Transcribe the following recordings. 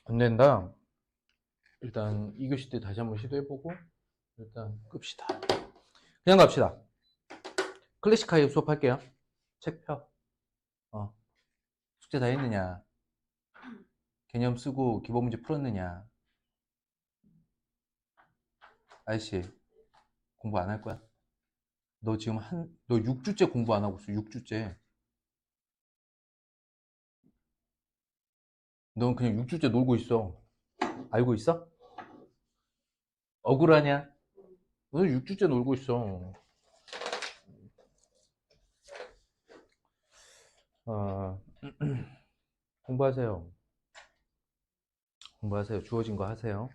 안 된다. 일단 2교시 때 다시 한번 시도해보고 일단 끕시다. 그냥 갑시다. 클래식 하이브 수업할게요. 책 펴. 숙제 다 했느냐? 개념 쓰고 기본 문제 풀었느냐? 아저씨 공부 안 할 거야? 너 지금 너 6주째 공부 안 하고 있어. 6주째. 넌 그냥 6주째 놀고 있어. 알고 있어? 억울하냐? 너 6주째 놀고 있어. 어, 공부하세요. 공부하세요. 주어진 거 하세요.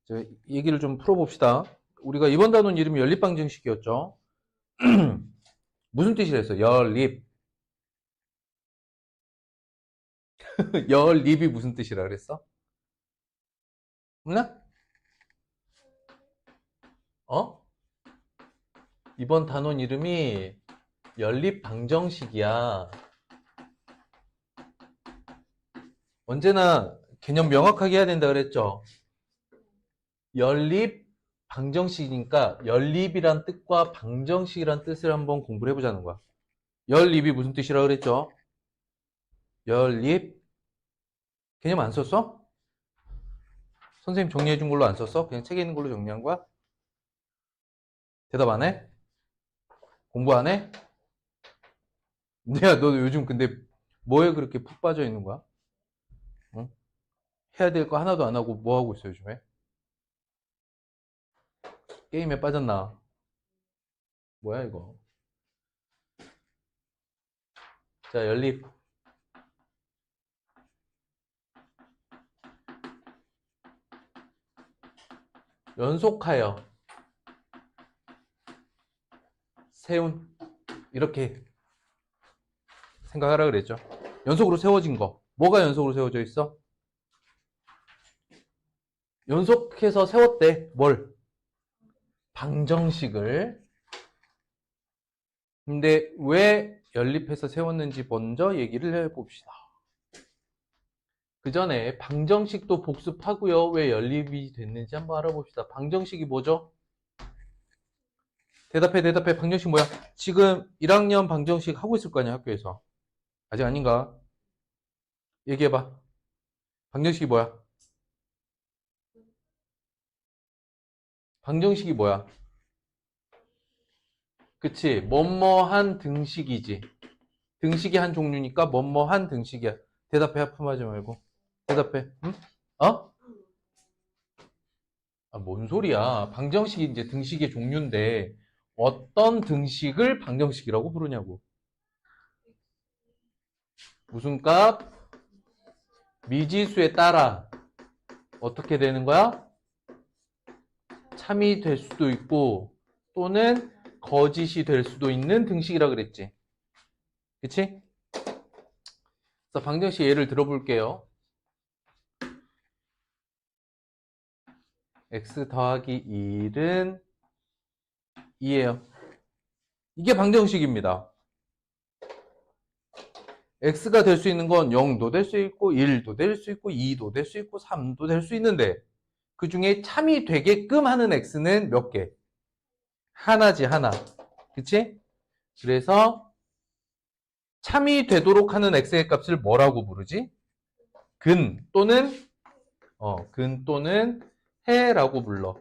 자, 얘기를 좀 풀어봅시다. 우리가 이번 단원 이름이 연립방정식이었죠. 무슨 뜻이랬어? 연립. 연립이 무슨 뜻이라 그랬어? 몰라? 어? 이번 단원 이름이 연립방정식이야. 언제나 개념 명확하게 해야 된다 그랬죠. 연립 방정식이니까 연립이란 뜻과 방정식이란 뜻을 한번 공부를 해보자는 거야. 연립이 무슨 뜻이라 그랬죠? 연립 개념 안 썼어? 선생님 정리해 준 걸로 안 썼어? 그냥 책에 있는 걸로 정리한 거야? 대답 안 해? 공부 안 해? 야, 너 요즘 근데 뭐에 그렇게 푹 빠져 있는 거야? 응? 해야 될 거 하나도 안 하고 뭐 하고 있어 요즘에? 게임에 빠졌나? 뭐야 이거? 자, 연립. 연속하여 세운. 이렇게 생각하라 그랬죠. 연속으로 세워진 거. 뭐가 연속으로 세워져 있어? 연속해서 세웠대. 뭘? 방정식을. 근데 왜 연립해서 세웠는지 먼저 얘기를 해봅시다. 그 전에 방정식도 복습하고요. 왜 연립이 됐는지 한번 알아봅시다. 방정식이 뭐죠? 대답해, 대답해. 방정식 뭐야? 지금 1학년 방정식 하고 있을 거 아니야, 학교에서. 아직 아닌가? 얘기해봐. 방정식이 뭐야? 방정식이 뭐야? 그치? 뭐뭐한 등식이지. 등식이 한 종류니까 뭐뭐한 등식이야. 대답해, 하품하지 말고. 대답해. 응? 어? 아, 뭔 소리야. 방정식이 이제 등식의 종류인데 어떤 등식을 방정식이라고 부르냐고. 무슨 값? 미지수에 따라 어떻게 되는 거야? 참이 될 수도 있고 또는 거짓이 될 수도 있는 등식이라 그랬지. 그치? 그래서 방정식 예를 들어볼게요. x 더하기 1은 2예요. 이게 방정식입니다. x가 될 수 있는 건 0도 될 수 있고 1도 될 수 있고 2도 될 수 있고 3도 될 수 있는데 그 중에 참이 되게끔 하는 x는 몇 개? 하나지 하나. 그치? 그래서 참이 되도록 하는 x의 값을 뭐라고 부르지? 근 또는 해라고 불러.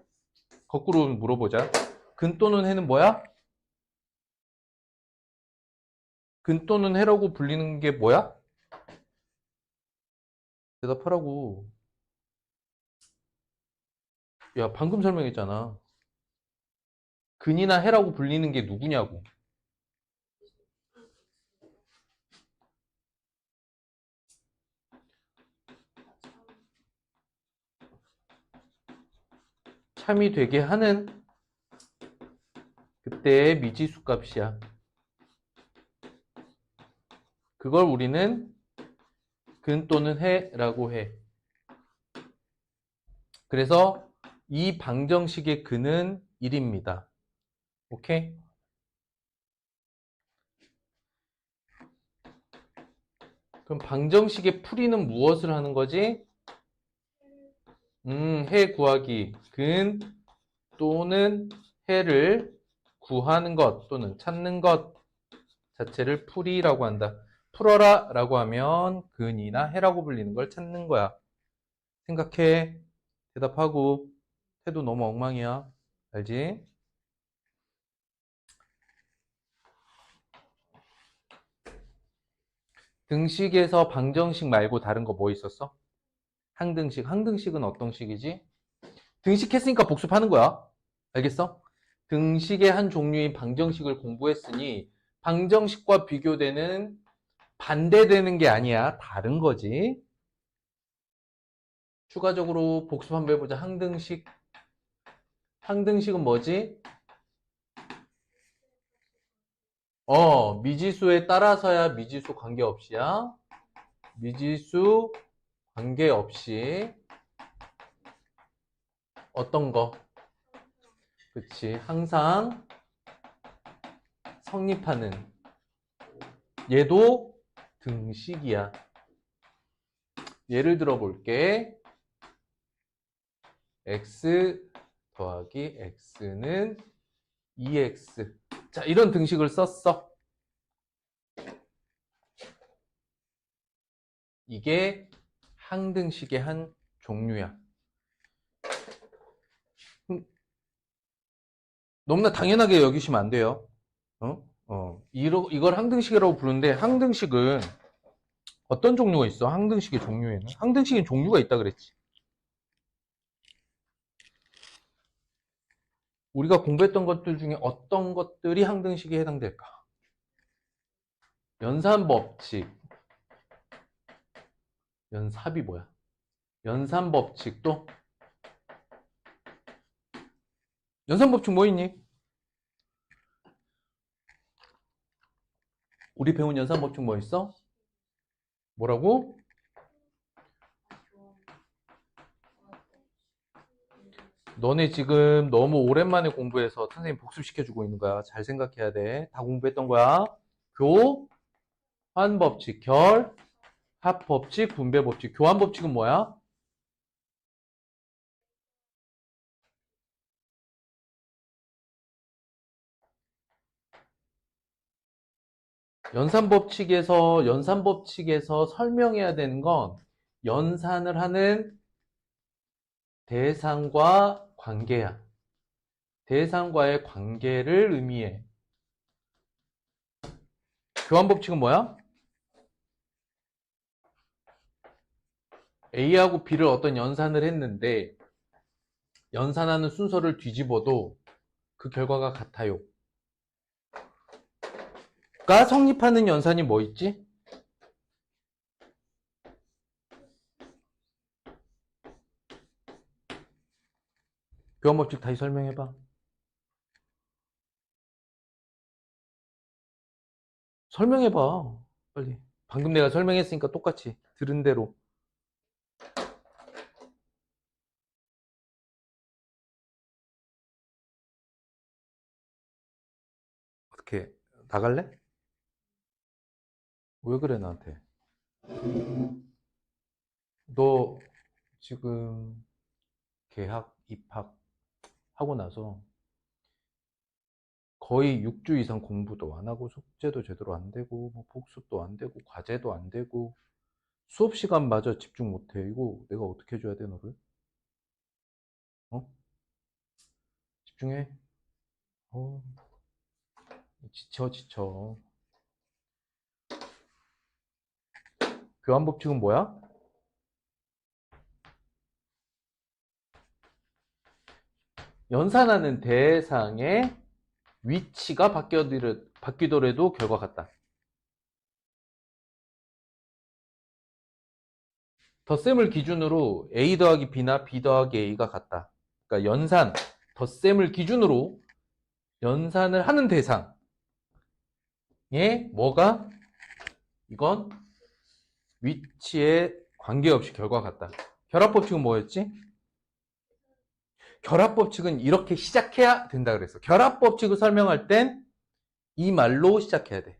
거꾸로 물어보자. 근 또는 해는 뭐야? 근 또는 해라고 불리는 게 뭐야? 대답하라고. 야, 방금 설명했잖아. 근이나 해라고 불리는 게 누구냐고. 참이 되게 하는 그때의 미지수 값이야. 그걸 우리는 근 또는 해라고 해. 그래서 이 방정식의 근은 1입니다. 오케이? 그럼 그럼 방정식의 풀이는 무엇을 하는 거지? 해 구하기. 근 또는 해를 구하는 것 또는 찾는 것 자체를 풀이라고 한다. 풀어라 라고 하면 근이나 해라고 불리는 걸 찾는 거야. 생각해. 대답하고. 태도 너무 엉망이야. 알지? 등식에서 방정식 말고 다른 거 뭐 있었어? 항등식. 항등식은 어떤 식이지? 등식했으니까 복습하는 거야. 알겠어? 등식의 한 종류인 방정식을 공부했으니 방정식과 비교되는 반대되는 게 아니야. 다른 거지. 추가적으로 복습 한번 해보자. 항등식. 항등식은 뭐지? 미지수에 따라서야 미지수 관계없이야. 미지수 관계없이 어떤 거? 그치. 항상 성립하는. 얘도 등식이야. 예를 들어 볼게. x 더하기 x는 2x. 자, 이런 등식을 썼어. 이게 항등식의 한 종류야. 너무나 당연하게 여기시면 안 돼요. 이걸 항등식이라고 부르는데 항등식은 어떤 종류가 있어? 항등식의 종류에는? 항등식의 종류가 있다 그랬지. 우리가 공부했던 것들 중에 어떤 것들이 항등식에 해당될까? 연산법칙. 연삽이 뭐야? 연산법칙도? 연산법칙 뭐 있니? 우리 배운 연산법칙 뭐 있어? 뭐라고? 너네 지금 너무 오랜만에 공부해서 선생님 복습시켜주고 있는 거야. 잘 생각해야 돼. 다 공부했던 거야. 교환법칙, 합법칙, 분배법칙. 교환법칙은 뭐야? 연산법칙에서 설명해야 되는 건 연산을 하는 대상과 관계야. 대상과의 관계를 의미해. 교환법칙은 뭐야? A하고 B를 어떤 연산을 했는데 연산하는 순서를 뒤집어도 그 결과가 같아요. 가 성립하는 연산이 뭐 있지? 교환법칙 다시 설명해봐. 설명해봐. 빨리. 방금 내가 설명했으니까 똑같이 들은 대로. 어떻게 나갈래? 왜 그래 나한테? 너 지금 개학 입학하고 나서 거의 6주 이상 공부도 안 하고 숙제도 제대로 안 되고 뭐 복습도 안 되고 과제도 안 되고 수업 시간마저 집중 못 해. 이거 내가 어떻게 해줘야 돼 너를? 어? 집중해. 어, 지쳐. 교환법칙은 뭐야? 연산하는 대상의 위치가 바뀌더라도 결과 같다. 덧셈을 기준으로 A 더하기 B나 B 더하기 A가 같다. 그러니까 덧셈을 기준으로 연산을 하는 대상에 뭐가? 이건 위치에 관계없이 결과가 같다. 결합법칙은 뭐였지? 결합법칙은 이렇게 시작해야 된다 그랬어. 결합법칙을 설명할 땐 이 말로 시작해야 돼.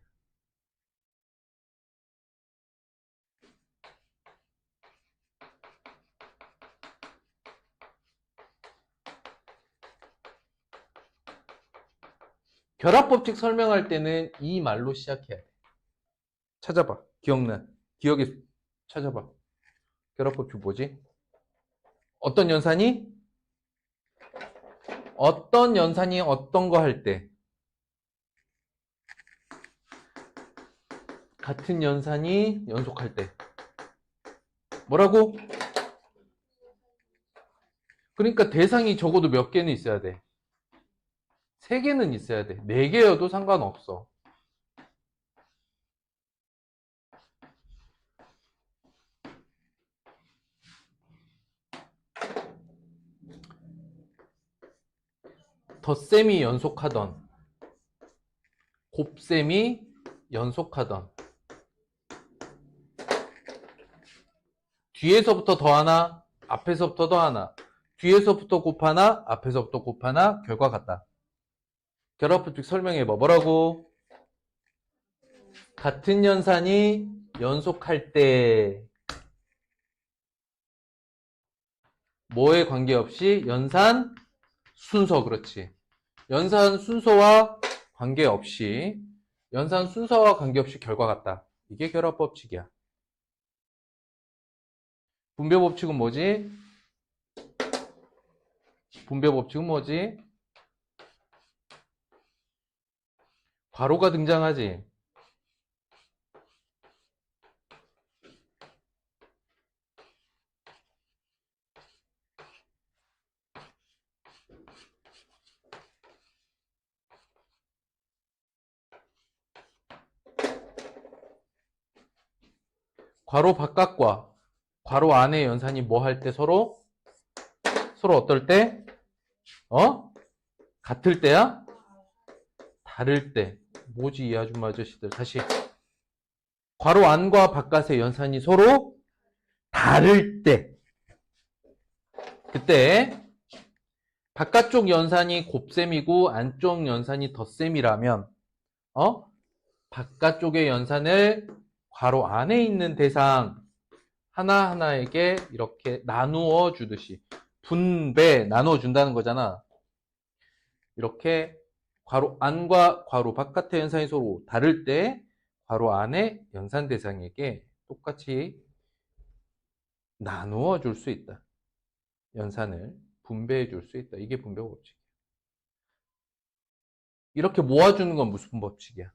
결합법칙 설명할 때는 이 말로 시작해야 돼. 찾아봐. 기억에 찾아봐. 결합법칙 뭐지? 어떤 연산이 어떤 거 할 때 같은 연산이 연속할 때 뭐라고? 그러니까 대상이 적어도 몇 개는 있어야 돼. 3개는 있어야 돼. 4개여도 상관없어. 덧셈이 연속하던 곱셈이 연속하던 뒤에서부터 더하나 앞에서부터 더하나 뒤에서부터 곱하나 앞에서부터 곱하나 결과 같다. 결합법칙 설명해봐. 뭐라고? 같은 연산이 연속할 때 뭐에 관계없이 연산 순서. 그렇지. 연산 순서와 관계없이 결과 같다. 이게 결합법칙이야. 분배법칙은 뭐지? 괄호가 등장하지. 괄호 바깥과 괄호 안의 연산이 뭐 할 때 서로 어떨 때? 같을 때야? 다를 때. 뭐지 이 아줌마 아저씨들. 다시. 괄호 안과 바깥의 연산이 서로 다를 때. 그때 바깥쪽 연산이 곱셈이고 안쪽 연산이 덧셈이라면 바깥쪽의 연산을 괄호 안에 있는 대상 하나하나에게 이렇게 나누어 주듯이 나누어 준다는 거잖아. 이렇게 괄호 안과 괄호 바깥의 연산이 서로 다를 때 괄호 안의 연산 대상에게 똑같이 나누어 줄 수 있다. 연산을 분배해 줄 수 있다. 이게 분배 법칙이야. 이렇게 모아주는 건 무슨 법칙이야?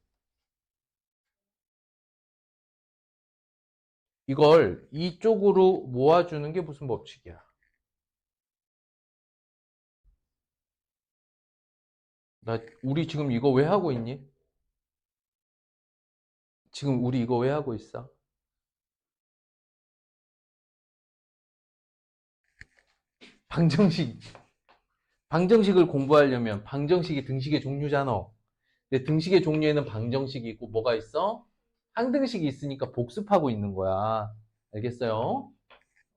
이걸 이쪽으로 모아주는 게 무슨 법칙이야? 우리 지금 이거 왜 하고 있니? 지금 우리 이거 왜 하고 있어? 방정식을 공부하려면 방정식이 등식의 종류잖아. 근데 등식의 종류에는 방정식이 있고 뭐가 있어? 항등식이 있으니까 복습하고 있는 거야. 알겠어요?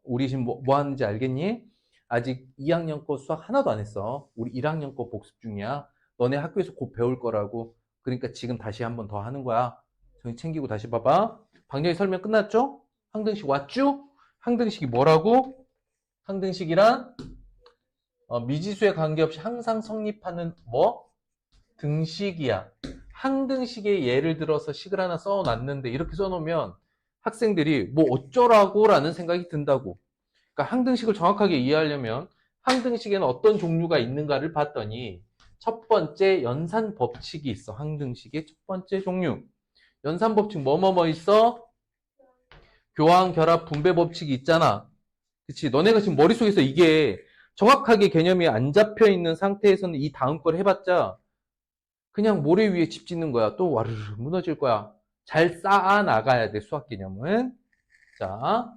우리 지금 뭐 하는지 알겠니? 아직 2학년 거 수학 하나도 안 했어. 우리 1학년 거 복습 중이야. 너네 학교에서 곧 배울 거라고. 그러니까 지금 다시 한 번 더 하는 거야. 정신 챙기고 다시 봐봐. 방정식 설명 끝났죠? 항등식 왔죠? 항등식이 뭐라고? 항등식이란 미지수에 관계없이 항상 성립하는 등식이야. 항등식의 예를 들어서 식을 하나 써놨는데 이렇게 써놓으면 학생들이 뭐 어쩌라고 라는 생각이 든다고. 그러니까 항등식을 정확하게 이해하려면 항등식에는 어떤 종류가 있는가를 봤더니 첫 번째 연산 법칙이 있어. 항등식의 첫 번째 종류. 연산 법칙 뭐뭐뭐 있어? 교환, 결합, 분배 법칙이 있잖아. 그치? 너네가 지금 머릿속에서 이게 정확하게 개념이 안 잡혀 있는 상태에서는 이 다음 걸 해봤자 그냥 모래 위에 집 짓는 거야. 또 와르르 무너질 거야. 잘 쌓아 나가야 돼, 수학 개념은. 자,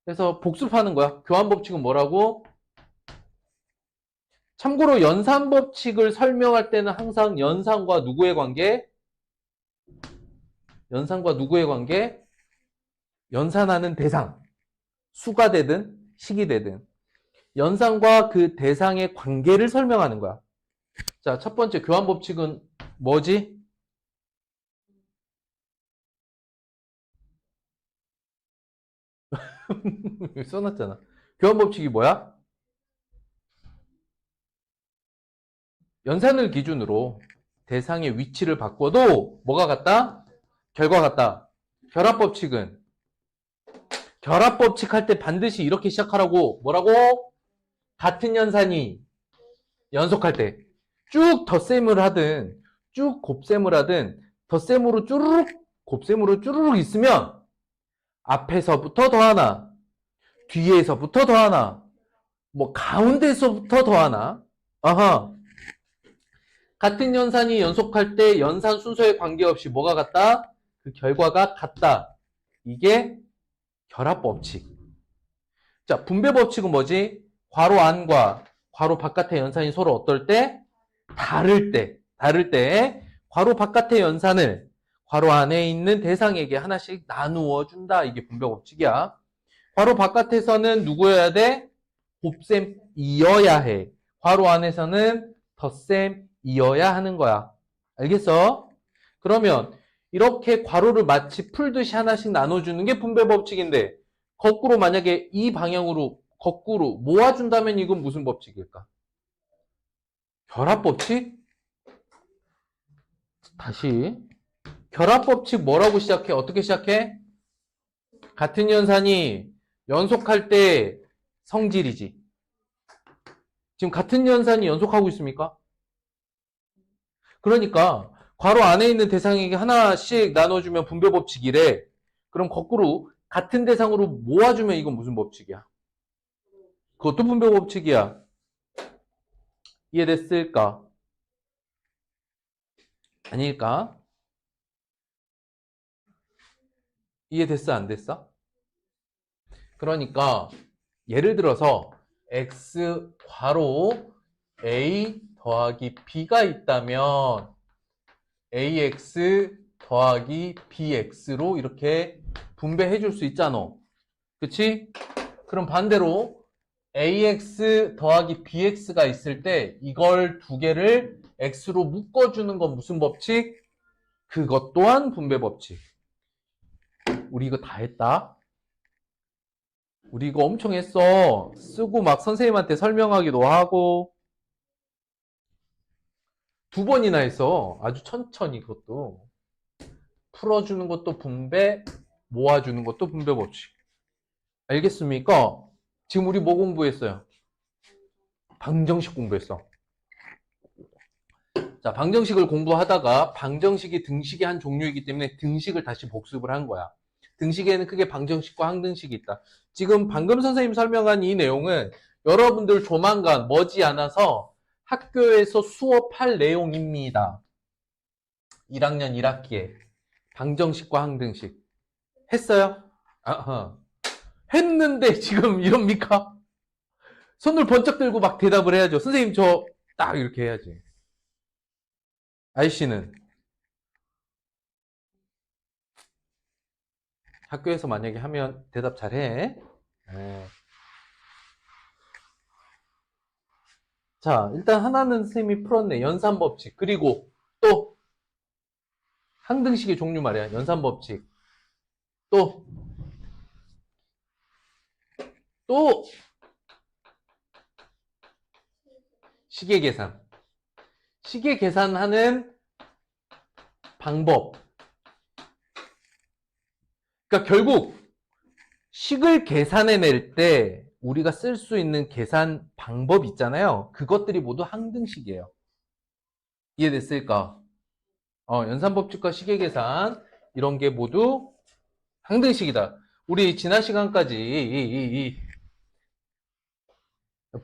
그래서 복습하는 거야. 교환 법칙은 뭐라고? 참고로 연산 법칙을 설명할 때는 항상 연산과 누구의 관계? 연산하는 대상. 수가 되든 식이 되든 연산과 그 대상의 관계를 설명하는 거야. 자, 첫 번째 교환 법칙은 뭐지? 써놨잖아. 교환 법칙이 뭐야? 연산을 기준으로 대상의 위치를 바꿔도 뭐가 같다? 결과 같다. 결합법칙은 결합법칙 할 때 반드시 이렇게 시작하라고. 뭐라고? 같은 연산이 연속할 때 쭉 덧셈을 하든 쭉 곱셈을 하든 덧셈으로 쭈르륵 곱셈으로 쭈르륵 있으면 앞에서부터 더하나 뒤에서부터 더하나 뭐 가운데서부터 더하나 아하 같은 연산이 연속할 때 연산 순서에 관계없이 뭐가 같다? 그 결과가 같다. 이게 결합법칙. 자, 분배법칙은 뭐지? 괄호 안과 괄호 바깥의 연산이 서로 어떨 때? 다를 때 괄호 바깥의 연산을 괄호 안에 있는 대상에게 하나씩 나누어 준다. 이게 분배법칙이야. 괄호 바깥에서는 누구여야 돼? 곱셈이어야 해. 괄호 안에서는 덧셈이어야 하는 거야. 알겠어? 그러면 이렇게 괄호를 마치 풀듯이 하나씩 나눠주는 게 분배법칙인데 거꾸로 만약에 이 방향으로 거꾸로 모아준다면 이건 무슨 법칙일까? 결합법칙? 다시 결합법칙 뭐라고 시작해? 어떻게 시작해? 같은 연산이 연속할 때 성질이지. 지금 같은 연산이 연속하고 있습니까? 그러니까 괄호 안에 있는 대상에게 하나씩 나눠주면 분배법칙이래. 그럼 거꾸로 같은 대상으로 모아주면 이건 무슨 법칙이야? 그것도 분배법칙이야. 이해됐을까? 아닐까? 이해됐어? 안 됐어? 그러니까 예를 들어서 x 괄호 a 더하기 b가 있다면 ax 더하기 bx로 이렇게 분배해 줄 수 있잖아. 그치? 그럼 반대로 ax 더하기 bx가 있을 때 이걸 두 개를 x로 묶어주는 건 무슨 법칙? 그것 또한 분배법칙. 우리 이거 다 했다. 우리 이거 엄청 했어. 쓰고 막 선생님한테 설명하기도 하고. 2번이나 했어. 아주 천천히 그것도. 풀어주는 것도 분배, 모아주는 것도 분배법칙. 알겠습니까? 지금 우리 뭐 공부했어요? 방정식 공부했어. 자, 방정식을 공부하다가 방정식이 등식의 한 종류이기 때문에 등식을 다시 복습을 한 거야. 등식에는 크게 방정식과 항등식이 있다. 지금 방금 선생님 설명한 이 내용은 여러분들 조만간 머지않아서 학교에서 수업할 내용입니다. 1학년 1학기에 방정식과 항등식 했어요? 아하. 했는데 지금 이럽니까? 손을 번쩍 들고 막 대답을 해야죠. 선생님 저 딱 이렇게 해야지. 아이씨는 학교에서 만약에 하면 대답 잘해. 네. 자, 일단 하나는 선생님이 풀었네. 연산법칙. 그리고 또 항등식의 종류 말이야. 연산법칙. 또 시계 계산. 시계 계산하는 방법. 그러니까 결국 식을 계산해낼 때 우리가 쓸 수 있는 계산 방법 있잖아요. 그것들이 모두 항등식이에요. 이해됐을까? 연산법칙과 시계 계산 이런 게 모두 항등식이다. 우리 지난 시간까지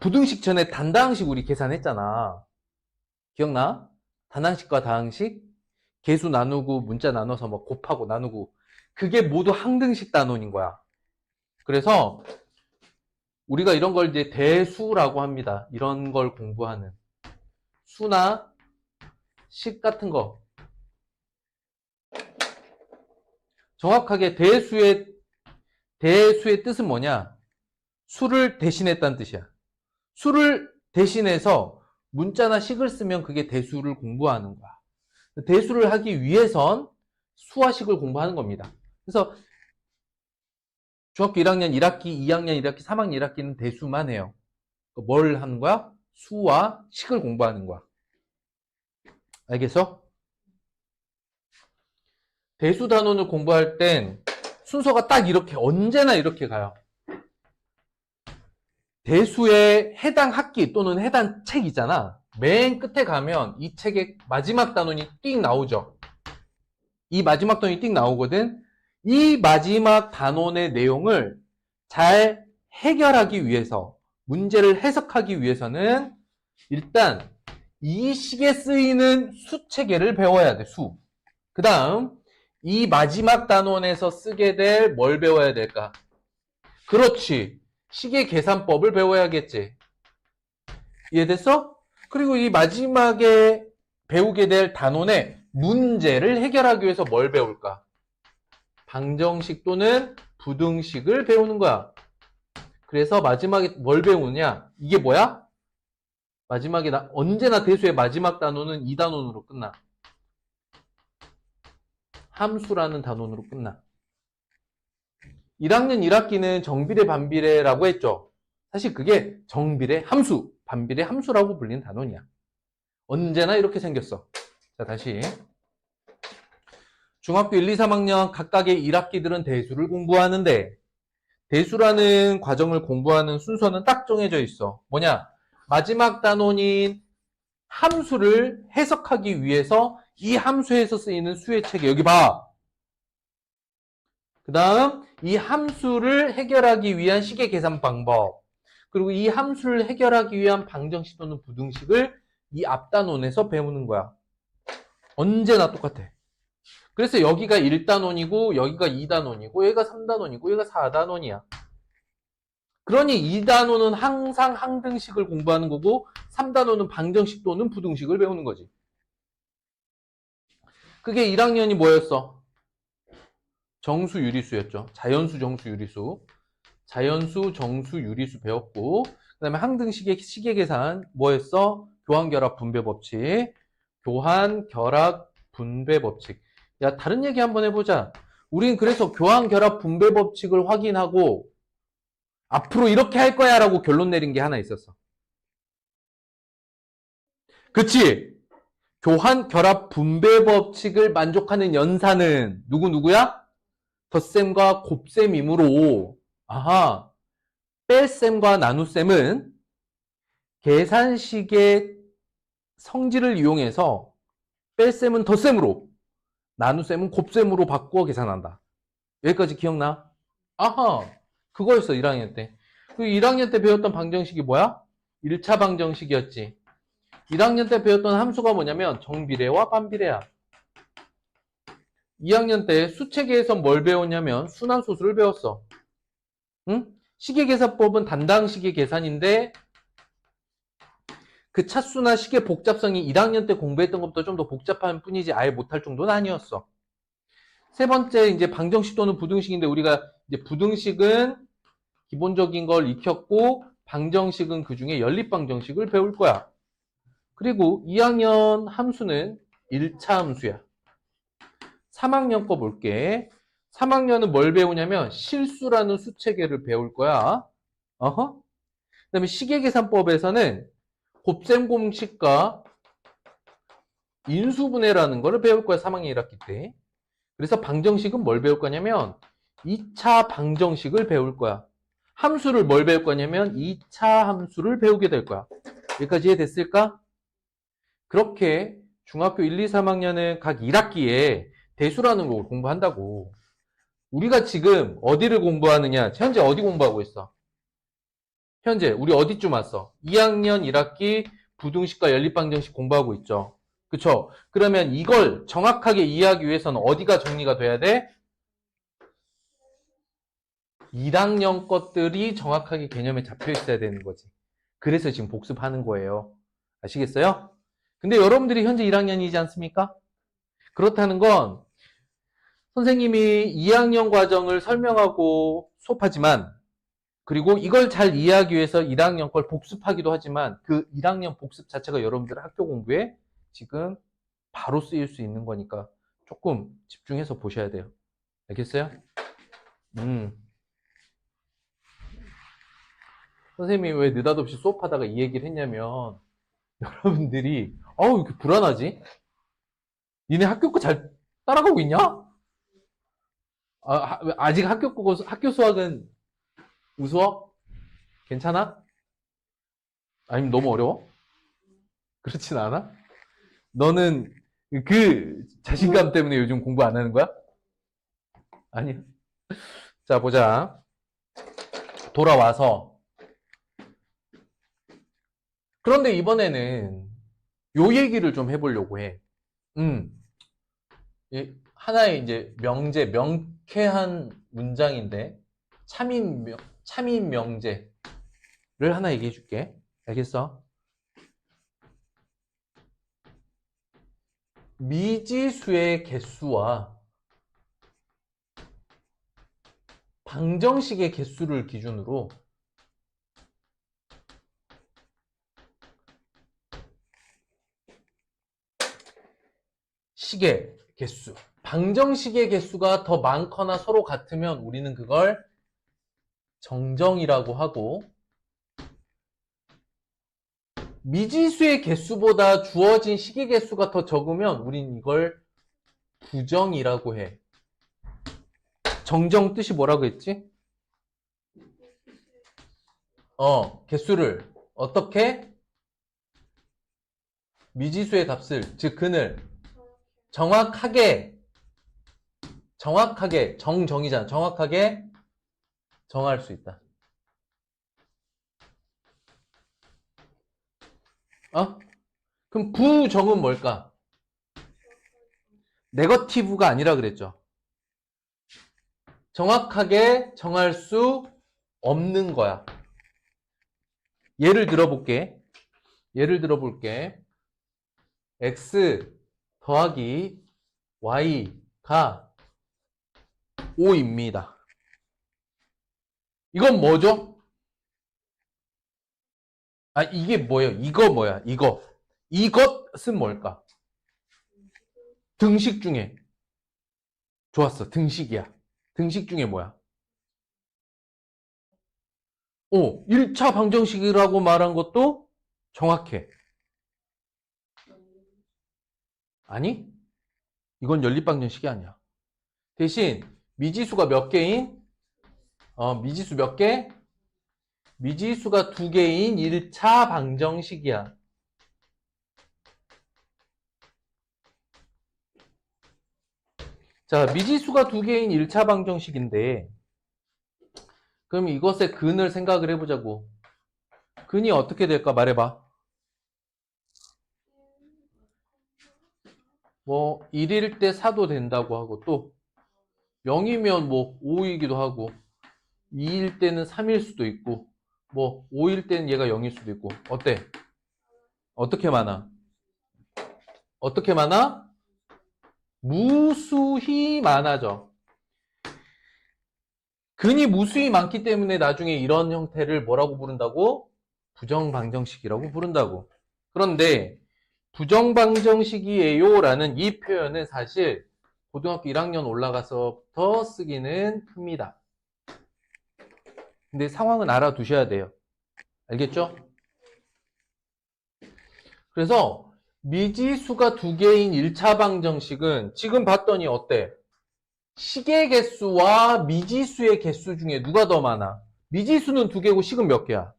부등식 전에 단다항식 우리 계산했잖아. 기억나? 단항식과 다항식, 계수 나누고 문자 나눠서 뭐 곱하고 나누고 그게 모두 항등식 단원인 거야. 그래서 우리가 이런 걸 이제 대수라고 합니다. 이런 걸 공부하는 수나 식 같은 거. 정확하게 대수의 뜻은 뭐냐? 수를 대신했다는 뜻이야. 수를 대신해서 문자나 식을 쓰면 그게 대수를 공부하는 거야. 대수를 하기 위해선 수와 식을 공부하는 겁니다. 그래서 중학교 1학년 1학기, 2학년 1학기, 3학년 1학기는 대수만 해요. 뭘 하는 거야? 수와 식을 공부하는 거야. 알겠어? 대수 단원을 공부할 땐 순서가 딱 이렇게 언제나 이렇게 가요. 대수의 해당 학기 또는 해당 책이잖아. 맨 끝에 가면 이 책의 마지막 단원이 띵 나오죠. 이 마지막 단원이 띵 나오거든. 이 마지막 단원의 내용을 잘 해결하기 위해서, 문제를 해석하기 위해서는 일단 이 식에 쓰이는 수 체계를 배워야 돼. 수. 그 다음 이 마지막 단원에서 쓰게 될 뭘 배워야 될까? 그렇지. 식의 계산법을 배워야겠지. 이해됐어? 그리고 이 마지막에 배우게 될 단원의 문제를 해결하기 위해서 뭘 배울까? 방정식 또는 부등식을 배우는 거야. 그래서 마지막에 뭘 배우느냐? 이게 뭐야? 마지막에 언제나 대수의 마지막 단원은 이 단원으로 끝나. 함수라는 단원으로 끝나. 1학년 1학기는 정비례 반비례라고 했죠. 사실 그게 정비례 함수, 반비례 함수라고 불리는 단원이야. 언제나 이렇게 생겼어. 자, 다시. 중학교 1, 2, 3학년 각각의 1학기들은 대수를 공부하는데 대수라는 과정을 공부하는 순서는 딱 정해져 있어. 뭐냐? 마지막 단원인 함수를 해석하기 위해서 이 함수에서 쓰이는 수의 체계. 여기 봐. 그 다음 이 함수를 해결하기 위한 식의 계산 방법. 그리고 이 함수를 해결하기 위한 방정식 또는 부등식을 이 앞단원에서 배우는 거야. 언제나 똑같아. 그래서 여기가 1단원이고 여기가 2단원이고 여기가 3단원이고 여기가 4단원이야. 그러니 2단원은 항상 항등식을 공부하는 거고 3단원은 방정식 또는 부등식을 배우는 거지. 그게 1학년이 뭐였어? 정수, 유리수였죠. 자연수, 정수, 유리수. 자연수, 정수, 유리수 배웠고 그 다음에 항등식의 시계 계산 뭐였어? 교환, 결합, 분배 법칙. 교환, 결합, 분배 법칙. 야, 다른 얘기 한번 해보자. 우린 그래서 교환, 결합, 분배 법칙을 확인하고 앞으로 이렇게 할 거야 라고 결론 내린 게 하나 있었어. 그치? 교환, 결합, 분배 법칙을 만족하는 연산은 누구야? 덧셈과 곱셈이므로 아하, 뺄셈과 나눗셈은 계산식의 성질을 이용해서 뺄셈은 덧셈으로 나눗셈은 곱셈으로 바꾸어 계산한다. 여기까지 기억나? 아하, 그거였어 1학년 때. 그 1학년 때 배웠던 방정식이 뭐야? 1차 방정식이었지. 1학년 때 배웠던 함수가 뭐냐면 정비례와 반비례야. 2학년 때 수체계에서 뭘 배웠냐면 순환소수를 배웠어. 응? 식의계산법은 단당식의 계산인데 그 차수나 식의 복잡성이 1학년 때 공부했던 것보다 좀 더 복잡한 뿐이지 아예 못할 정도는 아니었어. 세 번째 이제 방정식 또는 부등식인데 우리가 이제 부등식은 기본적인 걸 익혔고 방정식은 그 중에 연립방정식을 배울 거야. 그리고 2학년 함수는 1차 함수야. 3학년 거 볼게. 3학년은 뭘 배우냐면 실수라는 수체계를 배울 거야. 어허. 그다음에 식의계산법에서는 곱셈 공식과 인수분해라는 거를 배울 거야. 3학년 1학기 때. 그래서 방정식은 뭘 배울 거냐면 2차 방정식을 배울 거야. 함수를 뭘 배울 거냐면 2차 함수를 배우게 될 거야. 여기까지 이해됐을까? 그렇게 중학교 1, 2, 3학년은 각 1학기에 대수라는 걸 공부한다고. 우리가 지금 어디를 공부하느냐? 현재 어디 공부하고 있어? 현재 우리 어디쯤 왔어? 2학년 1학기 부등식과 연립방정식 공부하고 있죠. 그쵸? 그러면 이걸 정확하게 이해하기 위해서는 어디가 정리가 돼야 돼? 1학년 것들이 정확하게 개념에 잡혀 있어야 되는 거지. 그래서 지금 복습하는 거예요. 아시겠어요? 근데 여러분들이 현재 1학년이지 않습니까? 그렇다는 건 선생님이 2학년 과정을 설명하고 수업하지만 그리고 이걸 잘 이해하기 위해서 1학년 걸 복습하기도 하지만 그 1학년 복습 자체가 여러분들 학교 공부에 지금 바로 쓰일 수 있는 거니까 조금 집중해서 보셔야 돼요. 알겠어요? 선생님이 왜 느닷없이 수업하다가 이 얘기를 했냐면 여러분들이 이렇게 불안하지? 니네 학교 거 잘 따라가고 있냐? 아직 학교 수학은 우수어? 괜찮아? 아니면 너무 어려워? 그렇진 않아? 너는 그 자신감 때문에 요즘 공부 안 하는 거야? 아니야. 자, 보자. 돌아와서. 그런데 이번에는 요 얘기를 좀 해보려고 해. 하나의 이제 명쾌한 문장인데, 참인 명제를 하나 얘기해 줄게. 알겠어? 미지수의 개수와 방정식의 개수를 기준으로 식의 개수, 방정식의 개수가 더 많거나 서로 같으면 우리는 그걸 정정이라고 하고, 미지수의 개수보다 주어진 식의 개수가 더 적으면 우린 이걸 부정이라고 해. 정정 뜻이 뭐라고 했지? 개수를 어떻게? 미지수의 값을, 즉 근을 정확하게 정정이잖아. 정확하게 정할 수 있다. 그럼 부정은 뭘까? 네거티브가 아니라 그랬죠. 정확하게 정할 수 없는 거야. 예를 들어볼게. x 더하기 y가 5입니다. 이건 뭐죠? 이게 뭐예요? 이거 뭐야? 이것은 뭘까? 등식 중에. 좋았어. 등식이야. 등식 중에 뭐야? 1차 방정식이라고 말한 것도 정확해. 아니? 이건 연립방정식이 아니야. 대신 미지수가 몇 개인? 미지수 몇 개? 미지수가 2개인 1차 방정식이야. 자, 미지수가 2개인 1차 방정식인데, 그럼 이것의 근을 생각을 해보자고. 근이 어떻게 될까 말해봐. 뭐 1일 때 4도 된다고 하고, 또 0이면 뭐 5이기도 하고, 2일 때는 3일 수도 있고, 뭐 5일 때는 얘가 0일 수도 있고. 어때? 어떻게 많아? 어떻게 많아? 무수히 많아져. 근이 무수히 많기 때문에 나중에 이런 형태를 뭐라고 부른다고? 부정방정식이라고 부른다고. 그런데 부정방정식이에요 라는 이 표현은 사실 고등학교 1학년 올라가서부터 쓰기는 큽니다. 근데 상황은 알아두셔야 돼요. 알겠죠? 그래서 미지수가 2개인 1차 방정식은 지금 봤더니 어때? 식의 개수와 미지수의 개수 중에 누가 더 많아? 미지수는 2개고 식은 몇 개야?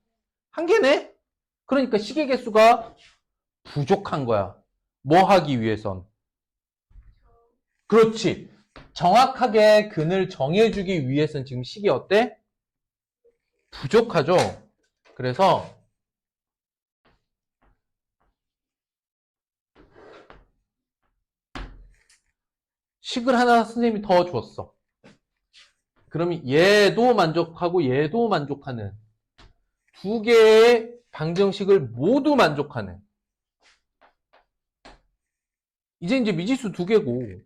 1개네? 그러니까 식의 개수가 부족한 거야. 뭐 하기 위해선? 그렇지. 정확하게 근을 정해주기 위해선 지금 식이 어때? 부족하죠. 그래서 식을 하나 선생님이 더 줬어. 그러면 얘도 만족하고 얘도 만족하는 2개의 방정식을 모두 만족하는, 이제 미지수 2개고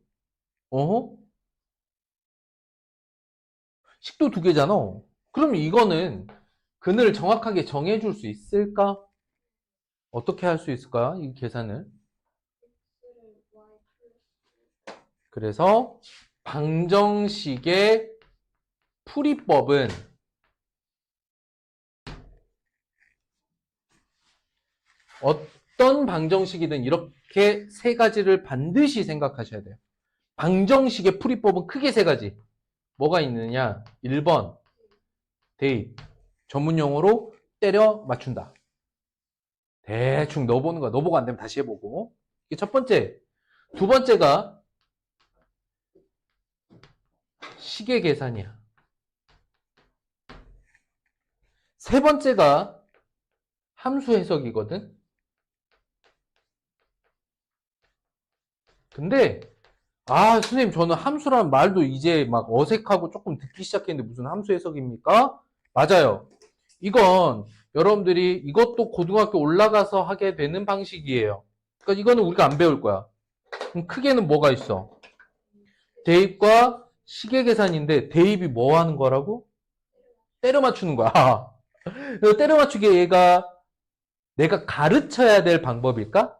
식도 2개잖아. 그럼 이거는 근을 정확하게 정해줄 수 있을까? 어떻게 할 수 있을까? 이 계산을. 그래서 방정식의 풀이법은 어떤 방정식이든 이렇게 세 가지를 반드시 생각하셔야 돼요. 방정식의 풀이법은 크게 세 가지. 뭐가 있느냐? 1번, 대입. 전문용어로 때려 맞춘다. 대충 넣어보는 거야. 넣어보고 안 되면 다시 해보고. 이게 첫 번째. 두 번째가 시계 계산이야. 세 번째가 함수 해석이거든. 근데 선생님 저는 함수란 말도 이제 막 어색하고 조금 듣기 시작했는데 무슨 함수 해석입니까? 맞아요. 이건 여러분들이 이것도 고등학교 올라가서 하게 되는 방식이에요. 그러니까 이거는 우리가 안 배울 거야. 그럼 크게는 뭐가 있어? 대입과 시계 계산인데 대입이 뭐 하는 거라고? 때려 맞추는 거야. 때려 맞추기 얘가 내가 가르쳐야 될 방법일까?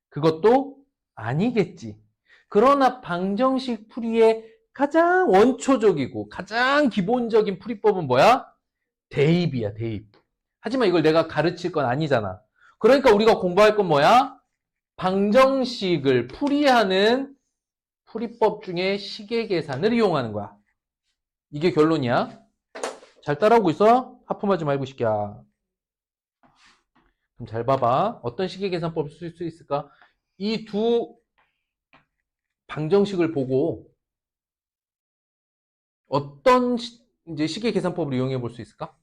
그것도 아니겠지. 그러나 방정식 풀이의 가장 원초적이고 가장 기본적인 풀이법은 뭐야? 대입이야, 대입. 하지만 이걸 내가 가르칠 건 아니잖아. 그러니까 우리가 공부할 건 뭐야? 방정식을 풀이하는 풀이법 중에 시계 계산을 이용하는 거야. 이게 결론이야. 잘 따라오고 있어? 하품하지 말고 시키야. 그럼 잘 봐봐. 어떤 시계 계산법을 쓸 수 있을까? 이 두 방정식을 보고 어떤 이제 시계 계산법을 이용해 볼 수 있을까?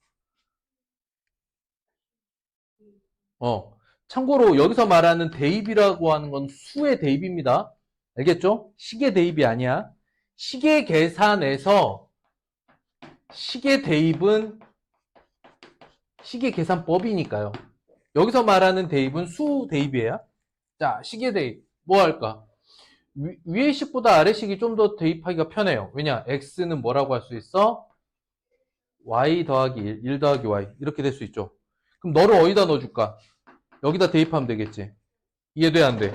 참고로 여기서 말하는 대입이라고 하는 건 수의 대입입니다. 알겠죠? 시계 대입이 아니야. 시계 계산에서 시계 대입은 시계 계산법이니까요. 여기서 말하는 대입은 수 대입이에요. 자, 시계 대입. 뭐 할까? 위의 식보다 아래 식이 좀 더 대입하기가 편해요. 왜냐? x는 뭐라고 할 수 있어? y 더하기 1 더하기 y. 이렇게 될 수 있죠. 그럼 너를 어디다 넣어줄까? 여기다 대입하면 되겠지. 이해돼, 안 돼?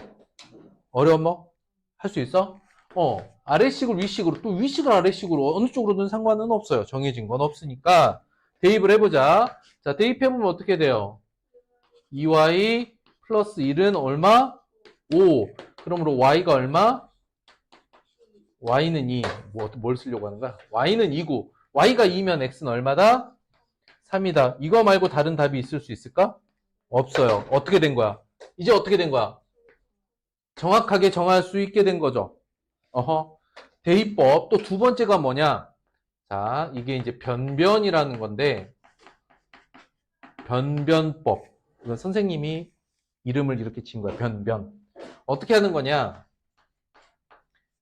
어려워 뭐? 할 수 있어? 아래식을 위식으로, 또 위식을 아래식으로 어느 쪽으로든 상관은 없어요. 정해진 건 없으니까 대입을 해보자. 자, 대입해보면 어떻게 돼요? 2y 플러스 1은 얼마? 5. 그러므로 y가 얼마? y는 2. 뭘 쓰려고 하는 거야? y는 2고 y가 2면 x는 얼마다? 3이다. 이거 말고 다른 답이 있을 수 있을까? 없어요. 어떻게 된 거야? 이제 어떻게 된 거야? 정확하게 정할 수 있게 된 거죠. 대입법. 또 두 번째가 뭐냐? 자, 이게 이제 변변이라는 건데, 변변법. 이건 선생님이 이름을 이렇게 친 거야. 변변. 어떻게 하는 거냐?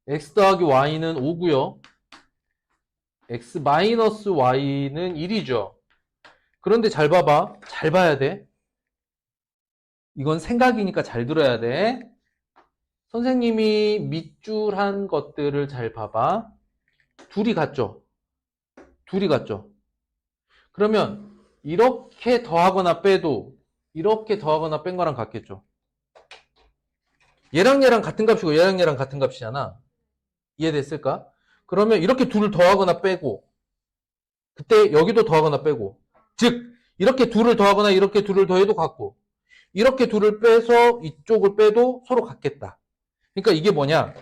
x 더하기 y는 5고요. x 마이너스 y는 1이죠. 그런데 잘 봐봐. 잘 봐야 돼. 이건 생각이니까 잘 들어야 돼. 선생님이 밑줄한 것들을 잘 봐봐. 둘이 같죠? 둘이 같죠? 그러면 이렇게 더하거나 빼도 이렇게 더하거나 뺀 거랑 같겠죠? 얘랑 얘랑 같은 값이고 얘랑 얘랑 같은 값이잖아. 이해됐을까? 그러면 이렇게 둘을 더하거나 빼고 그때 여기도 더하거나 빼고 즉 이렇게 둘을 더하거나 이렇게 둘을 더해도 같고 이렇게 둘을 빼서 이쪽을 빼도 서로 같겠다. 그러니까 이게 뭐냐?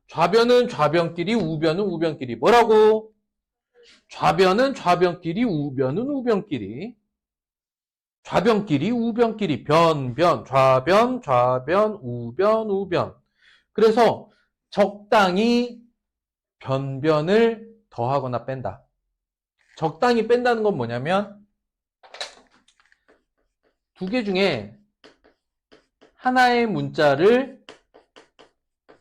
좌변은 좌변끼리, 우변은 우변끼리. 뭐라고? 좌변은 좌변끼리, 우변은 우변끼리. 좌변끼리, 우변끼리. 변변, 좌변, 좌변, 우변, 우변. 그래서 적당히 변변을 더하거나 뺀다. 적당히 뺀다는 건 뭐냐면 두 개 중에 하나의 문자를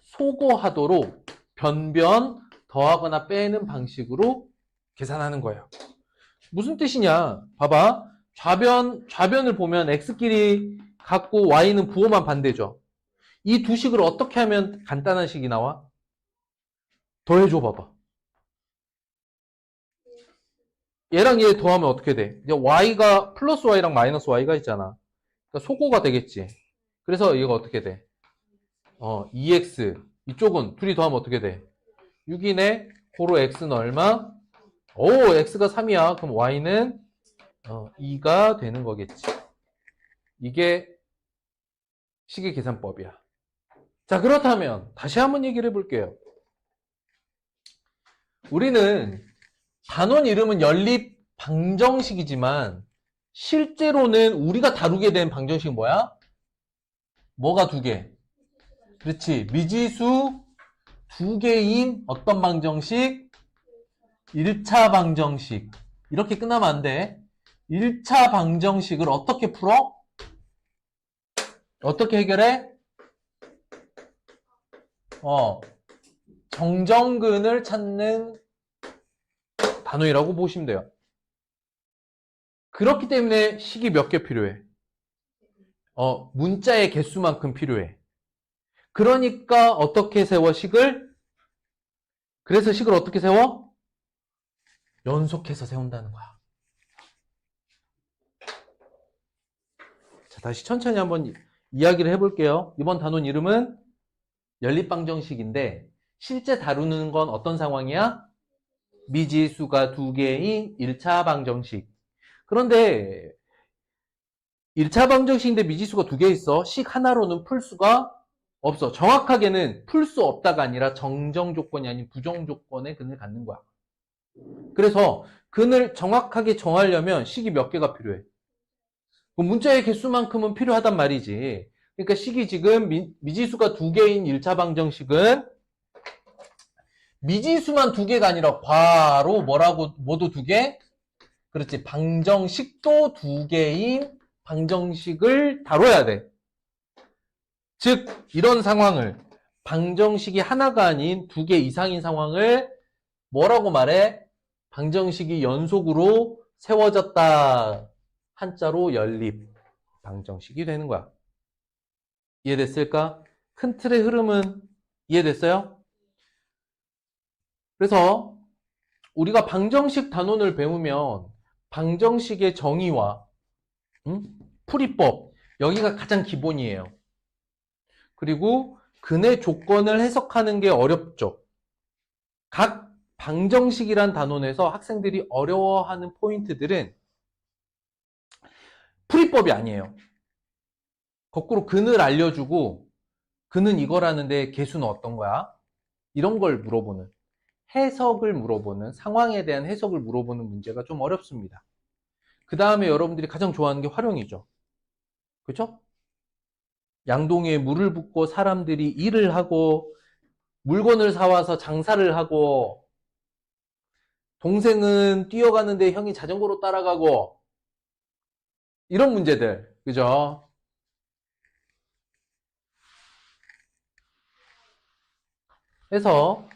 소거하도록 변변 더하거나 빼는 방식으로 계산하는 거예요. 무슨 뜻이냐? 봐봐. 좌변을 보면 x끼리 같고 y는 부호만 반대죠. 이 두 식을 어떻게 하면 간단한 식이 나와? 더해줘 봐봐. 얘랑 얘 더하면 어떻게 돼? 이제 y가 플러스 y랑 마이너스 y가 있잖아. 그러니까 소거가 되겠지. 그래서 얘가 어떻게 돼? 2x. 이쪽은 둘이 더하면 어떻게 돼? 6이네. 고로 x는 얼마? x가 3이야. 그럼 y는 2가 되는 거겠지. 이게 식의 계산법이야. 자, 그렇다면 다시 한번 얘기를 해볼게요. 우리는 단원 이름은 연립 방정식이지만 실제로는 우리가 다루게 된 방정식이 뭐야? 뭐가 두 개? 그렇지. 미지수 두 개인 어떤 방정식? 1차 방정식. 이렇게 끝나면 안 돼. 1차 방정식을 어떻게 풀어? 어떻게 해결해? 정정근을 찾는 단위라고 보시면 돼요. 그렇기 때문에 식이 몇 개 필요해? 문자의 개수만큼 필요해. 그러니까 어떻게 세워, 식을? 그래서 식을 어떻게 세워? 연속해서 세운다는 거야. 자, 다시 천천히 한번 이야기를 해볼게요. 이번 단원 이름은 연립방정식인데 실제 다루는 건 어떤 상황이야? 미지수가 두 개인 1차 방정식. 그런데 1차 방정식인데 미지수가 두 개 있어. 식 하나로는 풀 수가 없어. 정확하게는 풀 수 없다가 아니라 정정 조건이 아닌 부정 조건의 근을 갖는 거야. 그래서 근을 정확하게 정하려면 식이 몇 개가 필요해? 문자의 개수만큼은 필요하단 말이지. 그러니까 식이 지금 미지수가 두 개인 1차 방정식은 미지수만 두 개가 아니라 괄호 뭐라고 뭐도 두 개? 그렇지. 방정식도 두 개인 방정식을 다뤄야 돼. 즉 이런 상황을 방정식이 하나가 아닌 두 개 이상인 상황을 뭐라고 말해? 방정식이 연속으로 세워졌다. 한자로 연립 방정식이 되는 거야. 이해됐을까? 큰 틀의 흐름은 이해됐어요? 그래서 우리가 방정식 단원을 배우면 방정식의 정의와 풀이법 여기가 가장 기본이에요. 그리고 근의 조건을 해석하는 게 어렵죠. 각 방정식이란 단원에서 학생들이 어려워하는 포인트들은 풀이법이 아니에요. 거꾸로 근을 알려주고 근은 이거라는데 개수는 어떤 거야? 이런 걸 물어보는, 해석을 물어보는, 상황에 대한 해석을 물어보는 문제가 좀 어렵습니다. 그 다음에 여러분들이 가장 좋아하는 게 활용이죠. 그렇죠? 양동이에 물을 붓고 사람들이 일을 하고 물건을 사와서 장사를 하고 동생은 뛰어가는데 형이 자전거로 따라가고 이런 문제들. 그죠? 해서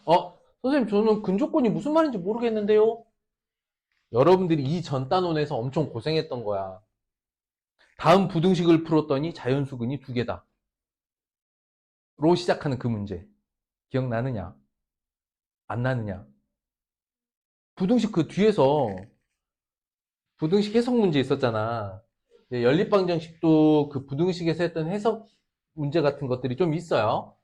선생님 저는 근조건이 무슨 말인지 모르겠는데요. 여러분들이 이 전 단원에서 엄청 고생했던 거야. 다음 부등식을 풀었더니 자연수근이 두 개다. 로 시작하는 그 문제. 기억나느냐? 안 나느냐? 부등식 그 뒤에서 부등식 해석 문제 있었잖아. 연립방정식도 그 부등식에서 했던 해석 문제 같은 것들이 좀 있어요.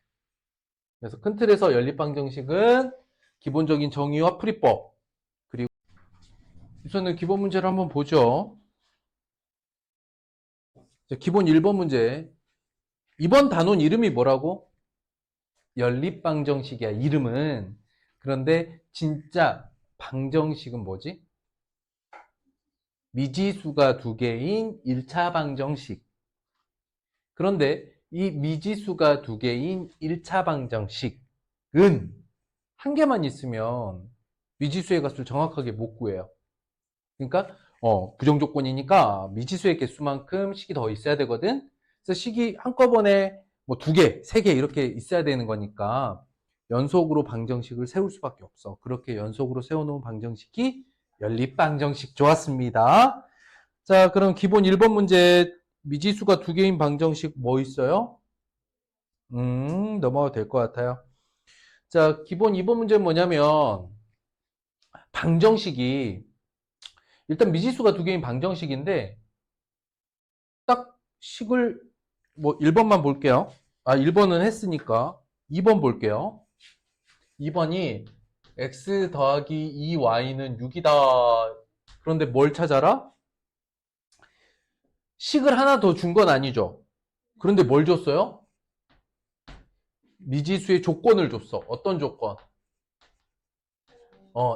그래서 큰 틀에서 연립방정식은 기본적인 정의와 풀이법, 그리고 우선은 기본 문제를 한번 보죠. 기본 1번 문제. 이번 단원 이름이 뭐라고? 연립방정식이야, 이름은. 그런데 진짜 방정식은 뭐지? 미지수가 두 개인 1차 방정식. 그런데 이 미지수가 두 개인 1차 방정식은 한 개만 있으면 미지수의 값을 정확하게 못 구해요. 그러니까 부정조건이니까 미지수의 개수만큼 식이 더 있어야 되거든. 그래서 식이 한꺼번에 뭐 두 개, 세 개 이렇게 있어야 되는 거니까 연속으로 방정식을 세울 수밖에 없어. 그렇게 연속으로 세워놓은 방정식이 연립방정식. 좋았습니다. 자, 그럼 기본 1번 문제 미지수가 두 개인 방정식 뭐 있어요? 넘어가도 될 것 같아요. 자, 기본 2번 문제는 뭐냐면 방정식이 일단 미지수가 두 개인 방정식인데 딱 식을 뭐 1번만 볼게요. 1번은 했으니까 2번 볼게요. 2번이 x 더하기 2y는 6이다. 그런데 뭘 찾아라? 식을 하나 더 준 건 아니죠. 그런데 뭘 줬어요? 미지수의 조건을 줬어. 어떤 조건?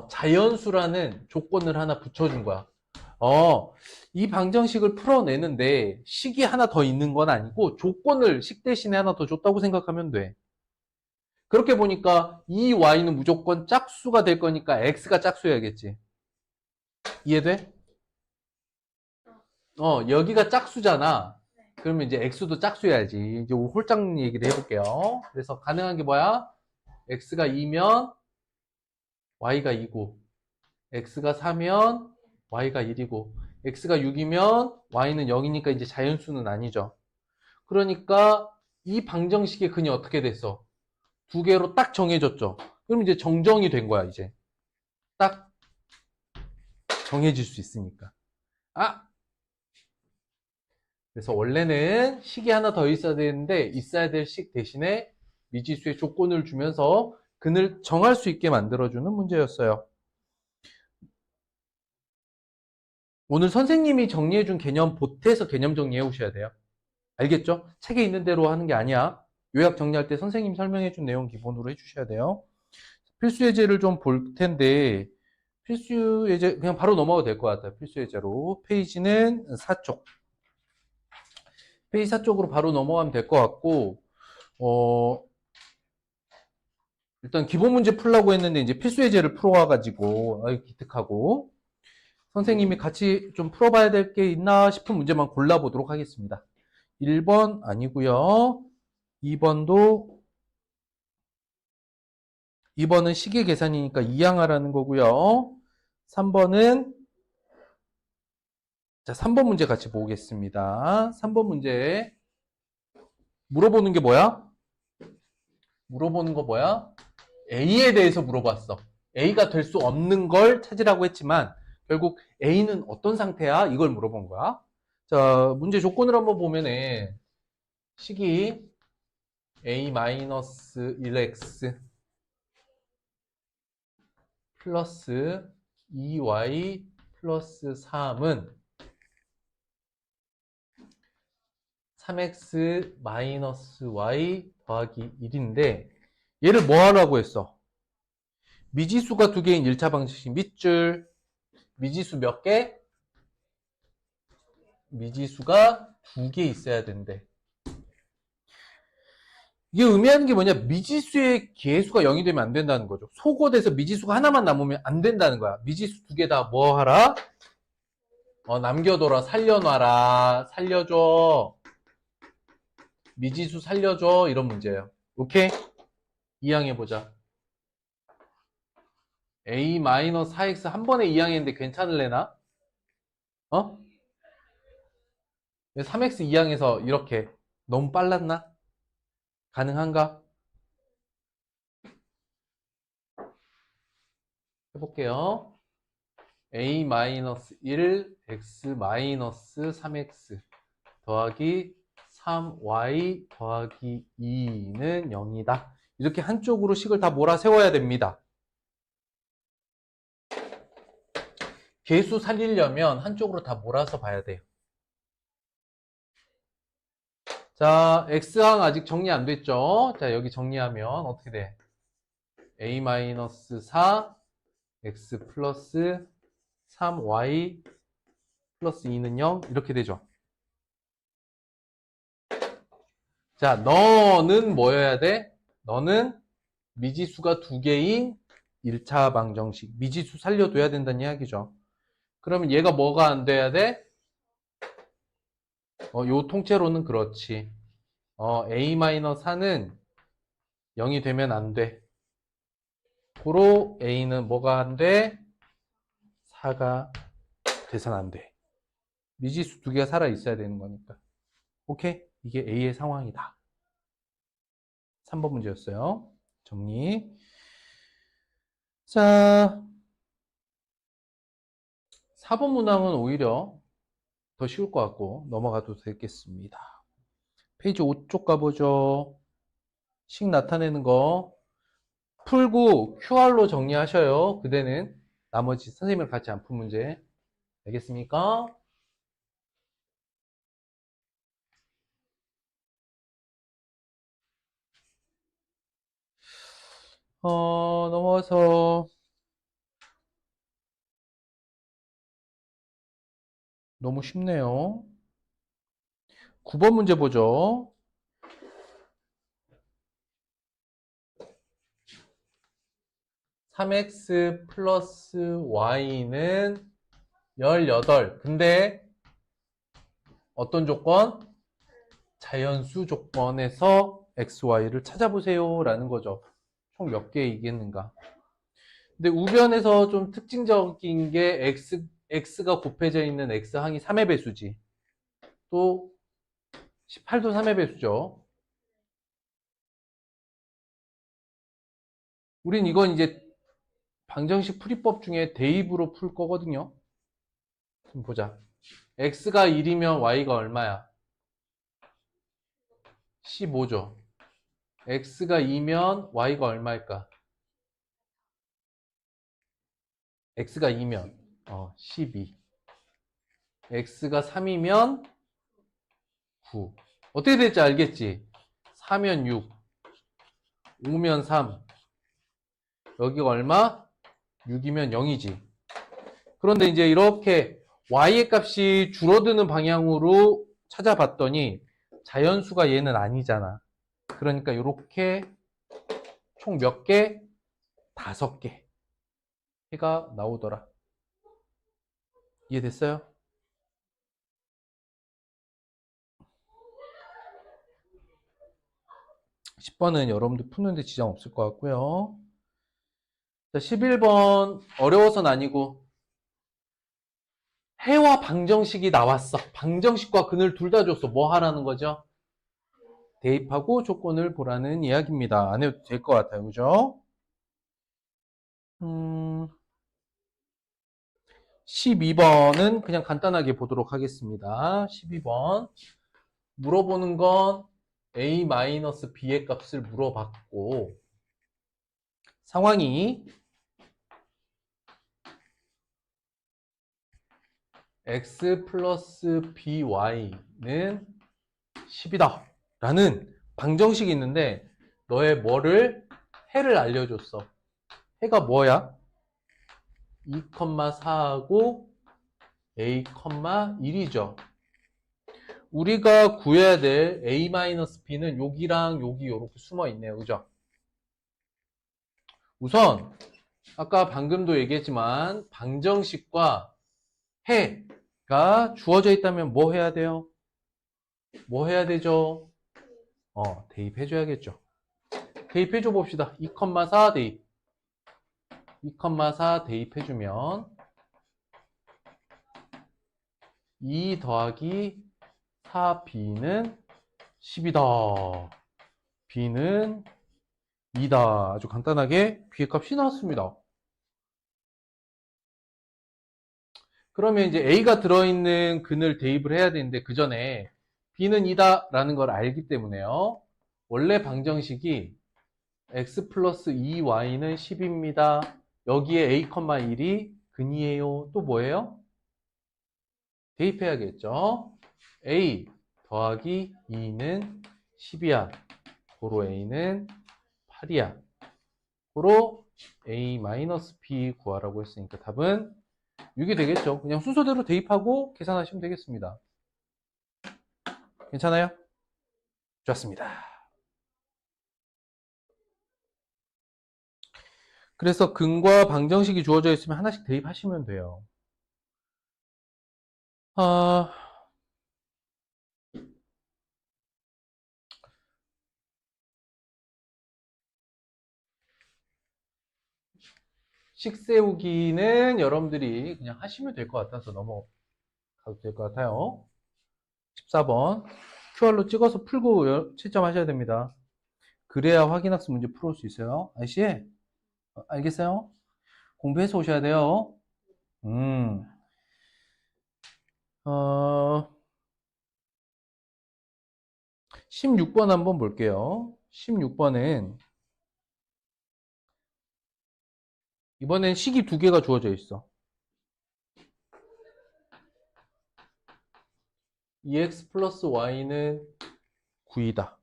자연수라는 조건을 하나 붙여준 거야. 이 방정식을 풀어내는데 식이 하나 더 있는 건 아니고 조건을 식 대신에 하나 더 줬다고 생각하면 돼. 그렇게 보니까 이 y는 무조건 짝수가 될 거니까 x가 짝수여야겠지. 이해돼? 여기가 짝수잖아. 그러면 이제 x도 짝수여야지. 이제 홀짝 얘기를 해볼게요. 그래서 가능한 게 뭐야? x가 2면 y가 2고, x가 4면 y가 1이고, x가 6이면 y는 0이니까 이제 자연수는 아니죠. 그러니까 이 방정식의 근이 어떻게 됐어? 두 개로 딱 정해졌죠. 그럼 이제 정정이 된 거야, 이제. 딱 정해질 수 있으니까. 그래서 원래는 식이 하나 더 있어야 되는데 있어야 될 식 대신에 미지수의 조건을 주면서 근을 정할 수 있게 만들어주는 문제였어요. 오늘 선생님이 정리해준 개념 보태서 개념 정리해 오셔야 돼요. 알겠죠? 책에 있는 대로 하는 게 아니야. 요약 정리할 때 선생님이 설명해준 내용 기본으로 해주셔야 돼요. 필수 예제를 좀 볼 텐데 필수 예제 그냥 바로 넘어가도 될 것 같아요. 필수 예제로 페이지는 4쪽. 페이지 4쪽으로 바로 넘어가면 될 것 같고 일단 기본 문제 풀라고 했는데 이제 필수 예제를 풀어와가지고 기특하고 선생님이 같이 좀 풀어봐야 될 게 있나 싶은 문제만 골라보도록 하겠습니다. 1번 아니고요. 2번은 시계 계산이니까 이항하라는 거고요. 3번은 자 3번 문제 같이 보겠습니다. 3번 문제 물어보는 게 뭐야? 물어보는 거 뭐야? A에 대해서 물어봤어. A가 될 수 없는 걸 찾으라고 했지만 결국 A는 어떤 상태야? 이걸 물어본 거야. 자, 문제 조건을 한번 보면은 식이 A-1x 플러스 2y 플러스 3은 3x 마이너스 y 더하기 1인데 얘를 뭐 하라고 했어? 미지수가 두 개인 1차 방정식 밑줄 미지수 몇 개? 미지수가 두 개 있어야 된대. 이게 의미하는 게 뭐냐? 미지수의 개수가 0이 되면 안 된다는 거죠. 소거돼서 미지수가 하나만 남으면 안 된다는 거야. 미지수 두 개 다 뭐 하라? 남겨둬라, 살려놔라, 살려줘. 미지수 살려줘. 이런 문제예요. 오케이? 이항해보자. A-4x 한 번에 이항했는데 괜찮을래나? 3x 이항해서 이렇게 너무 빨랐나? 가능한가? 해볼게요. A-1, x-3x 더하기 3y 더하기 2는 0이다. 이렇게 한쪽으로 식을 다 몰아세워야 됩니다. 개수 살리려면 한쪽으로 다 몰아서 봐야 돼요. 자, x항 아직 정리 안 됐죠? 자, 여기 정리하면 어떻게 돼? A-4, x 플러스 3y 플러스 2는 0 이렇게 되죠. 자, 너는 뭐여야 돼? 너는 미지수가 두 개인 1차 방정식. 미지수 살려둬야 된다는 이야기죠. 그러면 얘가 뭐가 안 돼야 돼? 요 통째로는 그렇지. A-4는 0이 되면 안 돼. 고로 A는 뭐가 안 돼? 4가 돼선 안 돼. 미지수 두 개가 살아 있어야 되는 거니까. 오케이? 이게 A의 상황이다. 3번 문제였어요. 정리. 자, 4번 문항은 오히려 더 쉬울 것 같고 넘어가도 되겠습니다. 페이지 5쪽 가보죠. 식 나타내는 거 풀고 QR로 정리하셔요. 그대는 나머지 선생님이랑 같이 안 푼 문제. 알겠습니까? 넘어가서 너무 쉽네요. 9번 문제 보죠. 3x 플러스 y는 18. 근데 어떤 조건? 자연수 조건에서 x, y를 찾아보세요 라는 거죠. 총 몇 개이겠는가. 근데 우변에서 좀 특징적인 게 x가 곱해져 있는 x항이 3의 배수지. 또 18도 3의 배수죠. 우린 이건 이제 방정식 풀이법 중에 대입으로 풀 거거든요. 좀 보자. x가 1이면 y가 얼마야? 15죠. x가 2면 y가 얼마일까? x가 2면 12. x가 3이면 9. 어떻게 될지 알겠지? 4면 6, 5면 3. 여기가 얼마? 6이면 0이지. 그런데 이제 이렇게 y의 값이 줄어드는 방향으로 찾아봤더니 자연수가 얘는 아니잖아. 그러니까 이렇게 총 몇 개? 5개 해가 나오더라. 이해됐어요? (10번은) 여러분들 푸는데 지장 없을 것 같고요. 자, 11번 어려워서는 아니고 해와 방정식이 나왔어. 방정식과 근을 둘 다 줬어. 뭐 하라는 거죠? 대입하고 조건을 보라는 이야기입니다. 안 해도 될 것 같아요. 그죠? 12번은 그냥 간단하게 보도록 하겠습니다. 12번 물어보는 건 a-b의 값을 물어봤고 상황이 x 플러스 by는 10이다 라는 방정식이 있는데 너의 뭐를? 해를 알려줬어. 해가 뭐야? 2,4하고 a,1이죠. 우리가 구해야 될 a-b는 여기랑 여기 이렇게 숨어 있네요. 그죠? 우선 아까 방금도 얘기했지만 방정식과 해가 주어져 있다면 뭐 해야 돼요? 뭐 해야 되죠? 대입해줘야겠죠. 대입해줘 봅시다. 2,4 대입. 2,4 대입해주면 2 더하기 4b는 10이다. b는 2다. 아주 간단하게 b의 값이 나왔습니다. 그러면 이제 a가 들어있는 근을 대입을 해야 되는데 그 전에 b는 2다 라는 걸 알기 때문에요. 원래 방정식이 x 플러스 2y는 10입니다. 여기에 a,1이 근이에요. 또 뭐예요? 대입해야겠죠. a 더하기 2는 10이야. 고로 a는 8이야. 고로 a-b 구하라고 했으니까 답은 6이 되겠죠. 그냥 순서대로 대입하고 계산하시면 되겠습니다. 괜찮아요? 좋습니다. 그래서 근과 방정식이 주어져 있으면 하나씩 대입하시면 돼요. 식 세우기는 여러분들이 그냥 하시면 될 것 같아서 넘어가도 될 것 같아요. 14번 QR로 찍어서 풀고 채점하셔야 됩니다. 그래야 확인학습 문제 풀어올 수 있어요. 아저씨 알겠어요? 공부해서 오셔야 돼요. 16번 한번 볼게요. 16번은 이번엔 식이 두 개가 주어져 있어. 2x 플러스 y는 9이다.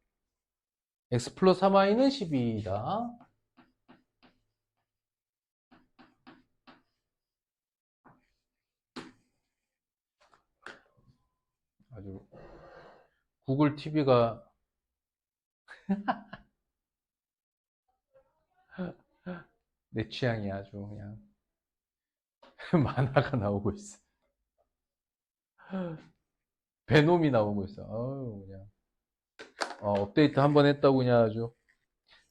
x 플러스 3y는 12이다. 아주 구글 TV가 내 취향이야. 아주 그냥 만화가 나오고 있어. 베놈이 나오고 있어. 어우, 그냥. 업데이트 한 번 했다고 그냥 아주.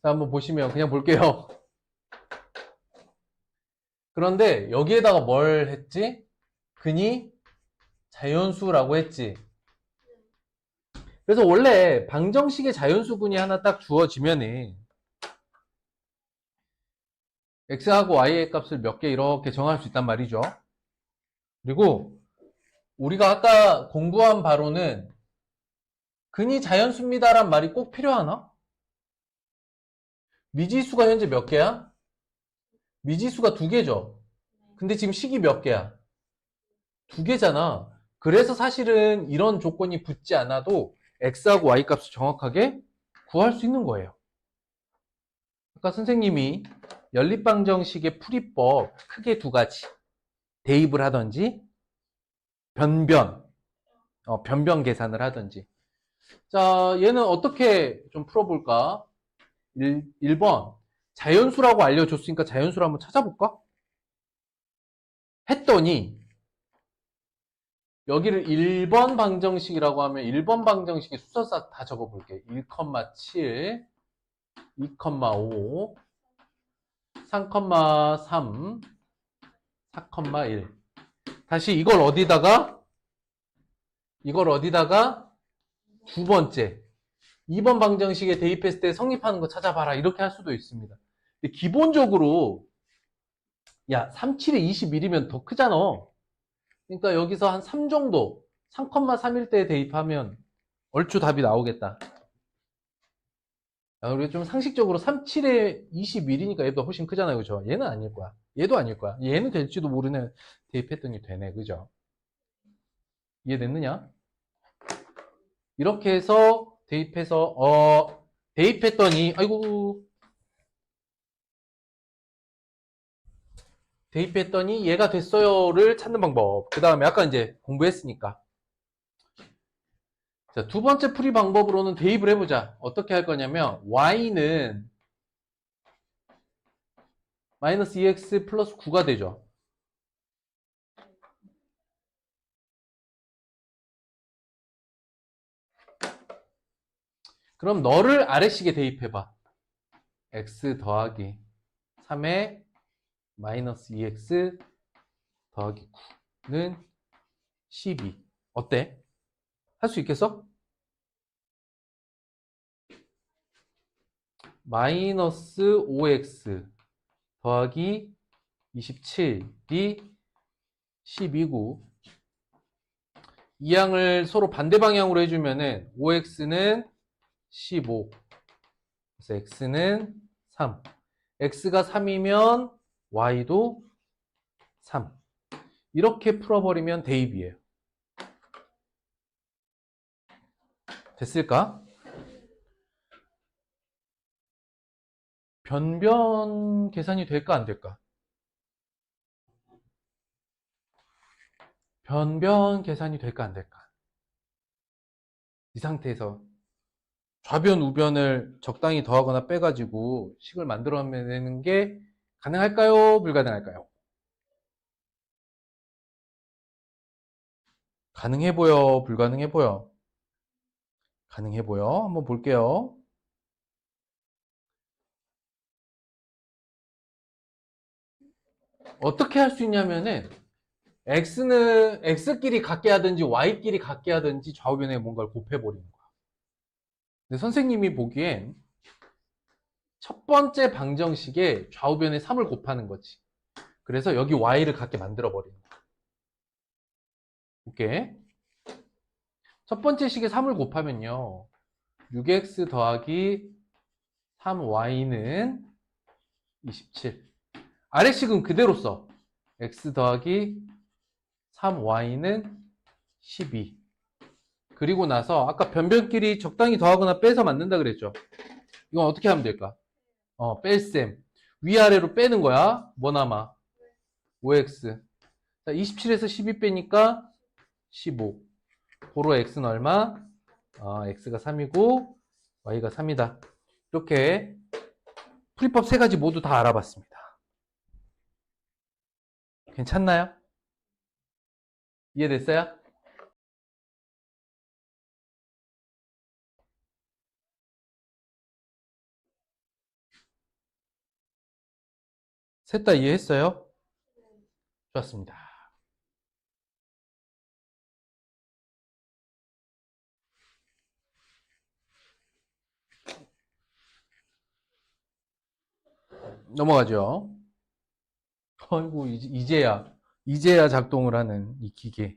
자, 한번 보시면 그냥 볼게요. 그런데 여기에다가 뭘 했지? 근이 자연수라고 했지. 그래서 원래 방정식의 자연수근이 하나 딱 주어지면은 x하고 y의 값을 몇 개 이렇게 정할 수 있단 말이죠. 그리고 우리가 아까 공부한 바로는 근이 자연수입니다란 말이 꼭 필요하나? 미지수가 현재 몇 개야? 미지수가 2개죠. 근데 지금 식이 몇 개야? 2개잖아. 그래서 사실은 이런 조건이 붙지 않아도 x하고 y 값을 정확하게 구할 수 있는 거예요. 아까 선생님이 연립방정식의 풀이법 크게 2가지. 대입을 하든지 변변 계산을 하든지. 자, 얘는 어떻게 좀 풀어볼까? 1번 자연수라고 알려줬으니까 자연수를 한번 찾아볼까? 했더니 여기를 1번 방정식이라고 하면 1번 방정식의 수서사 다 적어볼게. 1,7, 2,5, 3,3, 4,1. 다시 이걸 어디다가 두 번째 2번 방정식에 대입했을 때 성립하는 거 찾아봐라. 이렇게 할 수도 있습니다. 근데 기본적으로 야 37에 21이면 더 크잖아. 그러니까 여기서 한 3 정도 3,3일 때 대입하면 얼추 답이 나오겠다. 우리가 좀 상식적으로 37에 21이니까 얘도 훨씬 크잖아요. 그죠? 얘는 아닐 거야. 얘도 아닐 거야. 얘는 될지도 모르네. 대입했더니 되네. 그죠? 이해됐느냐? 이렇게 해서 대입했더니 아이고 대입했더니 얘가 됐어요를 찾는 방법. 그 다음에 아까 이제 공부했으니까. 자, 두 번째 풀이 방법으로는 대입을 해보자. 어떻게 할 거냐면 y는 마이너스 2x 플러스 9가 되죠. 그럼 너를 아래식에 대입해봐. x 더하기 3에 마이너스 2x 더하기 9는 12. 어때? 할 수 있겠어? 마이너스 5x 더하기 27이 12고 이 양을 서로 반대 방향으로 해주면은 5x는 15 그래서 x는 3 x가 3이면 y도 3 이렇게 풀어버리면 대입이에요. 됐을까? 변변 계산이 될까 안 될까? 변변 계산이 될까 안 될까? 이 상태에서 좌변 우변을 적당히 더하거나 빼가지고 식을 만들어내는 게 가능할까요? 불가능할까요? 가능해 보여? 불가능해 보여? 가능해 보여? 한번 볼게요. 어떻게 할 수 있냐면은 x는 x끼리 같게 하든지 y끼리 같게 하든지 좌우변에 뭔가를 곱해버리는 거야. 근데 선생님이 보기엔 첫 번째 방정식에 좌우변에 3을 곱하는 거지. 그래서 여기 y를 같게 만들어 버리는 거야. 볼게. 첫 번째 식에 3을 곱하면요. 6x 더하기 3y는 27. 아래식은 그대로 써. x 더하기 3y는 12. 그리고 나서 아까 변변끼리 적당히 더하거나 빼서 만든다 그랬죠. 이건 어떻게 하면 될까? 뺄셈. 위아래로 빼는 거야. 뭐 남아? 5x. 자, 27에서 12 빼니까 15. 고로 x는 얼마? x가 3이고 y가 3이다. 이렇게 풀이법 세 가지 모두 다 알아봤습니다. 괜찮나요? 이해됐어요? 셋 다 이해했어요? 좋았습니다. 넘어가죠. 아이고, 이제야 작동을 하는 이 기계.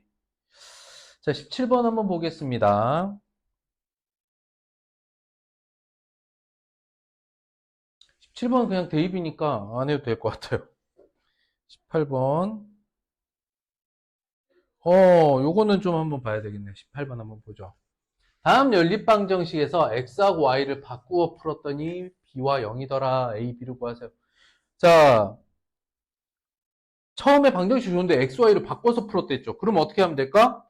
자, 17번 한번 보겠습니다. 17번은 그냥 대입이니까 안 해도 될 것 같아요. 18번. 요거는 좀 한번 봐야 되겠네. 18번 한번 보죠. 다음 연립방정식에서 x하고 y를 바꾸어 풀었더니 b와 0이더라. a, b를 구하세요. 자, 처음에 방정식 좋은데 x, y를 바꿔서 풀었댔죠. 그럼 어떻게 하면 될까?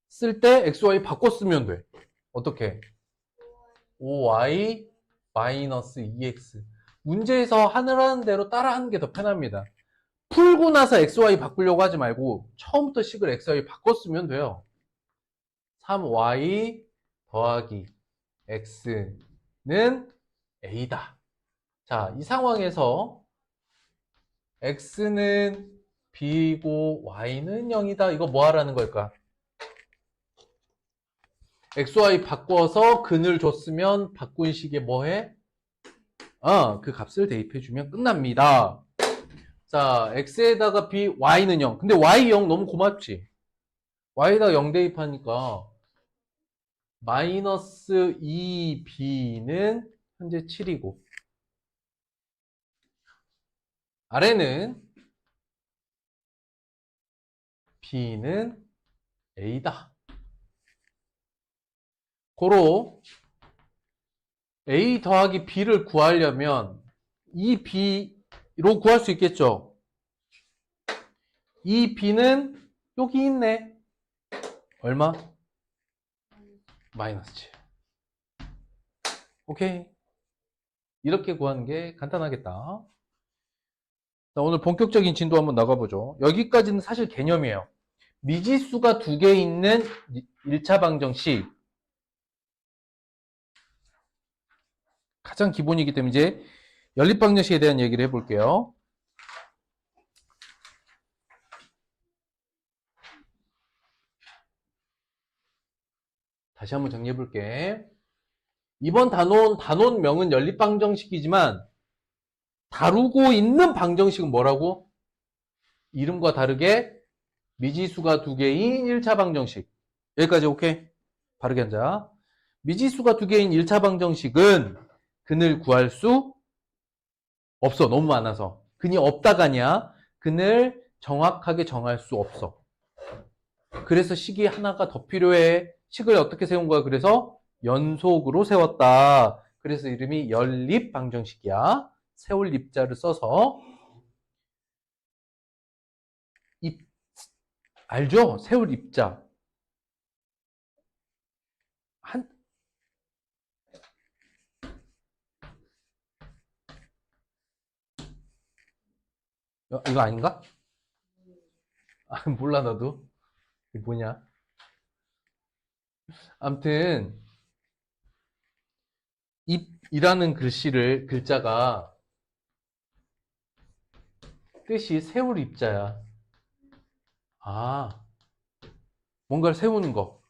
쓸 때 x, y 바꿔 쓰면 돼. 어떻게? 5y 마이너스 2x. 문제에서 하는 대로 따라하는 게 더 편합니다. 풀고 나서 x, y 바꾸려고 하지 말고 처음부터 식을 x, y 바꿔 쓰면 돼요. 3y 더하기 x는 a다. 자, 이 상황에서 x는 b이고 y는 0이다. 이거 뭐 하라는 걸까? x, y 바꿔서 근을 줬으면 바꾼 식에 뭐 해? 그 값을 대입해주면 끝납니다. 자, x에다가 b, y는 0. 근데 y 0 너무 고맙지? y에다가 0 대입하니까 마이너스 2b는 현재 7이고 아래는 b는 a다. 고로 a 더하기 b를 구하려면 이 b로 구할 수 있겠죠. 이 b는 여기 있네. 얼마? 마이너스 7. 오케이. 이렇게 구하는 게 간단하겠다. 자, 오늘 본격적인 진도 한번 나가보죠. 여기까지는 사실 개념이에요. 미지수가 두 개 있는 1차 방정식. 가장 기본이기 때문에 이제 연립방정식에 대한 얘기를 해볼게요. 다시 한번 정리해볼게. 이번 단원명은 연립방정식이지만 다루고 있는 방정식은 뭐라고? 이름과 다르게 미지수가 두 개인 1차 방정식. 여기까지 오케이? 바르게 앉아. 미지수가 두 개인 1차 방정식은 근을 구할 수 없어. 너무 많아서. 근이 없다가 아니야. 근을 정확하게 정할 수 없어. 그래서 식이 하나가 더 필요해. 식을 어떻게 세운 거야? 그래서 연속으로 세웠다. 그래서 이름이 연립 방정식이야. 세울 입자를 써서 알죠? 세울 입자. 이거 아닌가? 몰라 나도. 이게 뭐냐? 아무튼 입이라는 글자가 뜻이 세울 입자야. 뭔가를 세우는 거.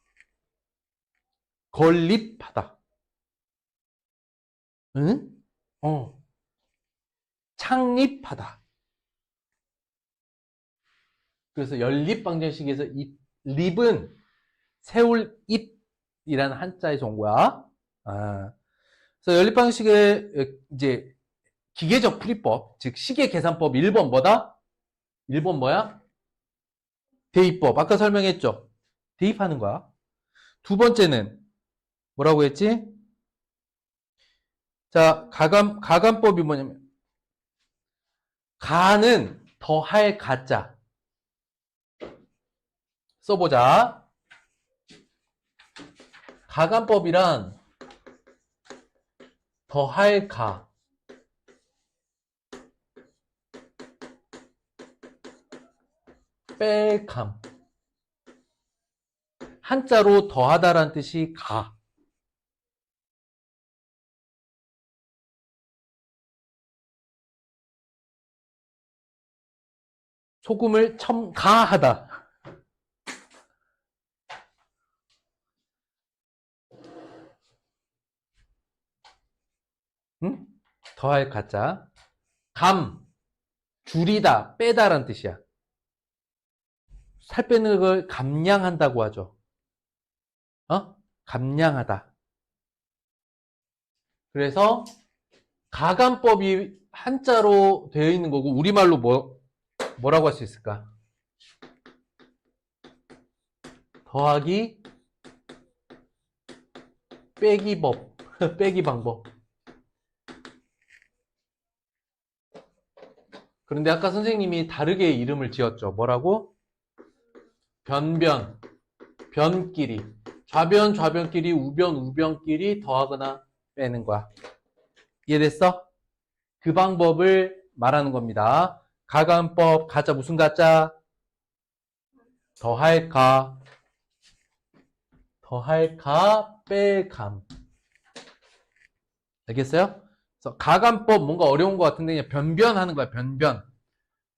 건립하다. 응? 창립하다. 그래서 연립방정식에서 이 립은 세울 입이라는 한자에서 온 거야. 그래서 연립방정식의 이제 기계적 풀이법, 즉 시계 계산법 1번 뭐다? 1번 뭐야? 대입법. 아까 설명했죠? 대입하는 거야. 두 번째는 뭐라고 했지? 자, 가감법이 뭐냐면 가는 더할 가자. 써보자. 가감법이란 더할 가, 뺄 감. 한자로 더하다란 뜻이 가. 소금을 첨가하다. 응? 더할 가자. 감, 줄이다, 빼다란 뜻이야. 살 빼는 걸 감량한다고 하죠. 감량하다. 그래서 가감법이 한자로 되어 있는 거고 우리말로 뭐라고 할 수 있을까? 더하기 빼기 법, 빼기 방법. 그런데 아까 선생님이 다르게 이름을 지었죠. 뭐라고? 변변, 변끼리. 좌변, 좌변끼리, 우변, 우변끼리 더하거나 빼는 거야. 이해됐어? 그 방법을 말하는 겁니다. 가감법, 가자 무슨 가자? 더할 가, 더할 가, 뺄 감. 알겠어요? 그래서 가감법 뭔가 어려운 것 같은데 그냥 변변하는 거야. 변변.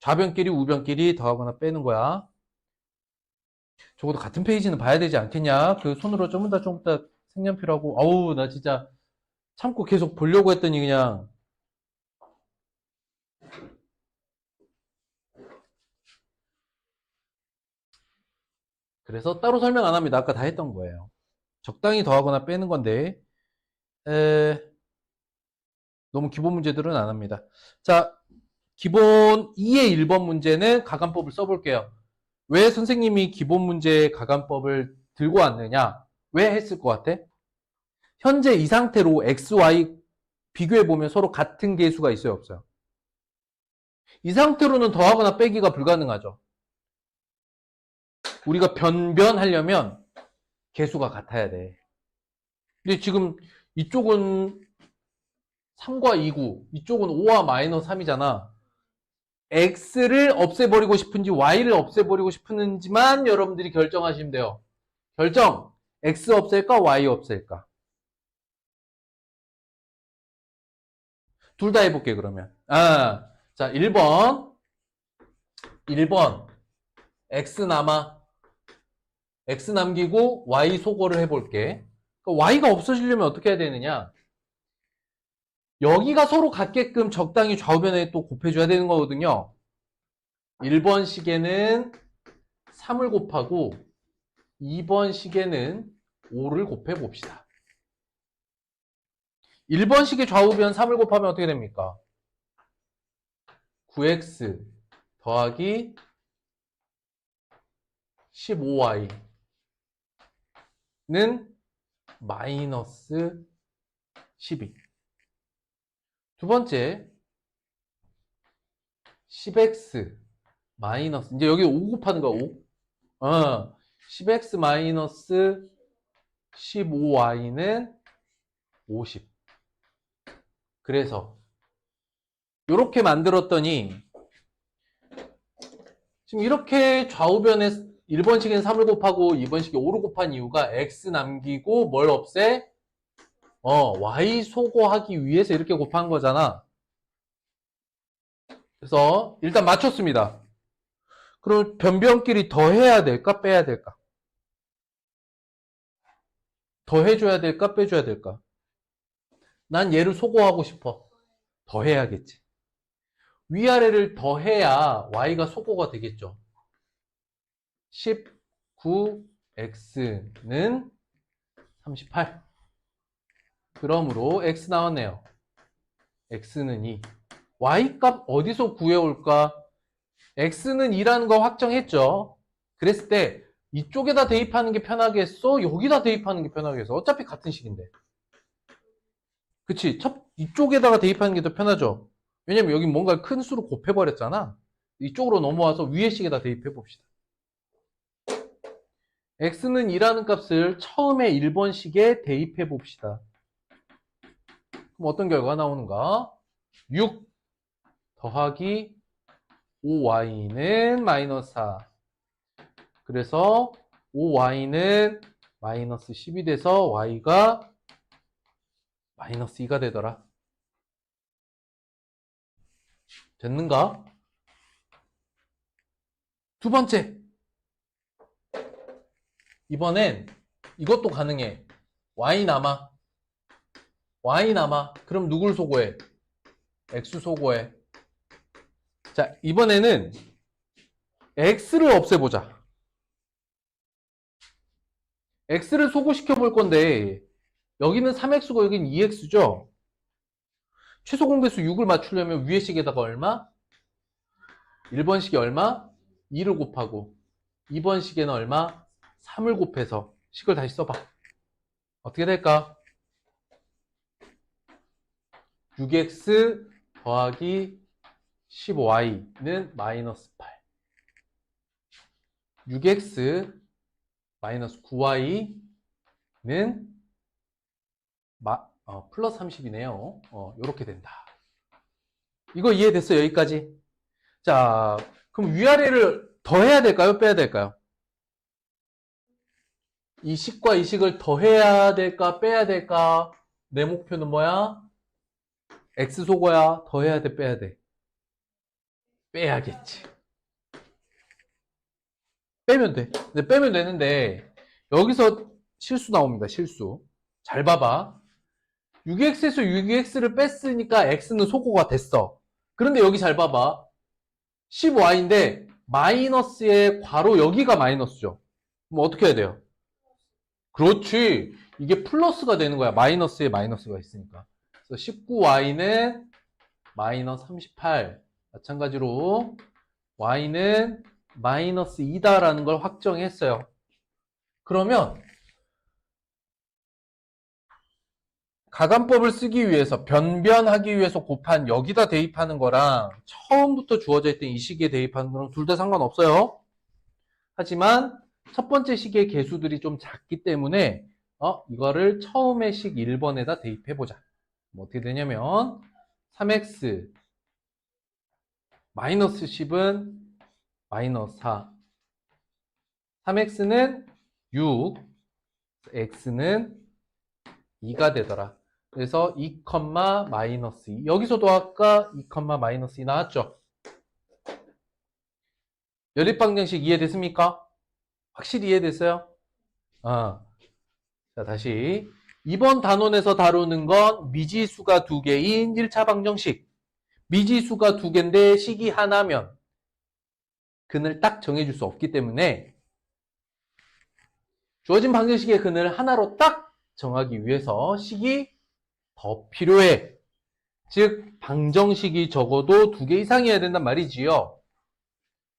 좌변끼리, 우변끼리 더하거나 빼는 거야. 적어도 같은 페이지는 봐야 되지 않겠냐? 그 손으로 좀 이따 색연필하고, 어우, 나 진짜 참고 계속 보려고 했더니 그냥. 그래서 따로 설명 안 합니다. 아까 다 했던 거예요. 적당히 더하거나 빼는 건데, 너무 기본 문제들은 안 합니다. 자, 기본 2의 1번 문제는 가감법을 써볼게요. 왜 선생님이 기본 문제 가감법을 들고 왔느냐? 왜 했을 것 같아? 현재 이 상태로 x, y 비교해보면 서로 같은 계수가 있어요, 없어요? 이 상태로는 더하거나 빼기가 불가능하죠. 우리가 변변하려면 계수가 같아야 돼. 근데 지금 이쪽은 3과 2구, 이쪽은 5와 마이너스 3이잖아. x를 없애버리고 싶은지 y를 없애버리고 싶은지만 여러분들이 결정하시면 돼요. 결정! x 없앨까 y 없앨까? 둘 다 해볼게 그러면. 자 1번 x 남아. x 남기고 y 소거를 해볼게. 그러니까 y가 없어지려면 어떻게 해야 되느냐? 여기가 서로 같게끔 적당히 좌우변에 또 곱해줘야 되는 거거든요. 1번 식에는 3을 곱하고 2번 식에는 5를 곱해봅시다. 1번 식의 좌우변 3을 곱하면 어떻게 됩니까? 9x 더하기 15y는 마이너스 12. 두 번째 10x 마이너스, 이제 여기 5 곱하는 거야. 5. 10x 마이너스 15y는 50. 그래서 이렇게 만들었더니 지금 이렇게 좌우변에 1번식엔 3을 곱하고 2번식에 5를 곱한 이유가 x 남기고 뭘 없애? y 소거하기 위해서 이렇게 곱한 거잖아. 그래서 일단 맞췄습니다. 그럼 변변끼리 더해야 될까 빼야 될까? 더해줘야 될까 빼줘야 될까? 난 얘를 소거하고 싶어. 더해야겠지. 위아래를 더해야 y가 소거가 되겠죠. 19x는 38. 그러므로 x 나왔네요. x는 2. y 값 어디서 구해올까? x는 2라는 거 확정했죠. 그랬을 때 이쪽에다 대입하는 게 편하겠어? 여기다 대입하는 게 편하겠어? 어차피 같은 식인데. 그치? 이쪽에다가 대입하는 게 더 편하죠. 왜냐면 여기 뭔가 큰 수로 곱해버렸잖아. 이쪽으로 넘어와서 위에 식에다 대입해 봅시다. x는 2라는 값을 처음에 1번식에 대입해 봅시다. 그럼 어떤 결과가 나오는가? 6 더하기 5y는 마이너스 4. 그래서 5y는 마이너스 10이 돼서 y가 마이너스 2가 되더라. 됐는가? 두 번째. 이번엔 이것도 가능해. y 남아. y 남아. 그럼 누굴 소거해? x 소거해. 자, 이번에는 x를 없애보자. x를 소거시켜 볼 건데 여기는 3x고 여기는 2x죠? 최소 공배수 6을 맞추려면 위의 식에다가 얼마? 1번 식이 얼마? 2를 곱하고 2번 식에는 얼마? 3을 곱해서 식을 다시 써봐. 어떻게 될까? 6x 더하기 15y는 마이너스 8. 6x 마이너스 9y는 플러스 30이네요. 이렇게 된다. 이거 이해됐어요? 여기까지? 자, 그럼 위아래를 더해야 될까요? 빼야 될까요? 이 식과 이 식을 더해야 될까? 빼야 될까? 내 목표는 뭐야? x 소거야. 더해야 돼? 빼야 돼? 빼야겠지. 빼면 돼. 근데 빼면 되는데 여기서 실수 나옵니다. 실수. 잘 봐봐. 6x에서 6x를 뺐으니까 x는 소거가 됐어. 그런데 여기 잘 봐봐. 15y인데 마이너스의 괄호 여기가 마이너스죠. 그럼 어떻게 해야 돼요? 그렇지. 이게 플러스가 되는 거야. 마이너스에 마이너스가 있으니까. 그래서 19y는 마이너스 38. 마찬가지로 y는 마이너스 2다라는 걸 확정했어요. 그러면 가감법을 쓰기 위해서 변변하기 위해서 곱한 여기다 대입하는 거랑 처음부터 주어져 있던 이 식에 대입하는 거랑 둘 다 상관없어요. 하지만 첫 번째 식의 개수들이 좀 작기 때문에 이거를 처음의 식 1번에다 대입해보자. 뭐 어떻게 되냐면 3x 마이너스 10은 마이너스 4. 3x는 6, x는 2가 되더라. 그래서 2, 마이너스 2. 여기서도 아까 2, 마이너스 2 나왔죠? 연립방정식 이해됐습니까? 확실히 이해됐어요? 자, 다시. 이번 단원에서 다루는 건 미지수가 2개인 1차 방정식. 미지수가 2개인데 식이 하나면 근을 딱 정해줄 수 없기 때문에 주어진 방정식의 근을 하나로 딱 정하기 위해서 식이 더 필요해. 즉 방정식이 적어도 2개 이상이어야 된단 말이지요.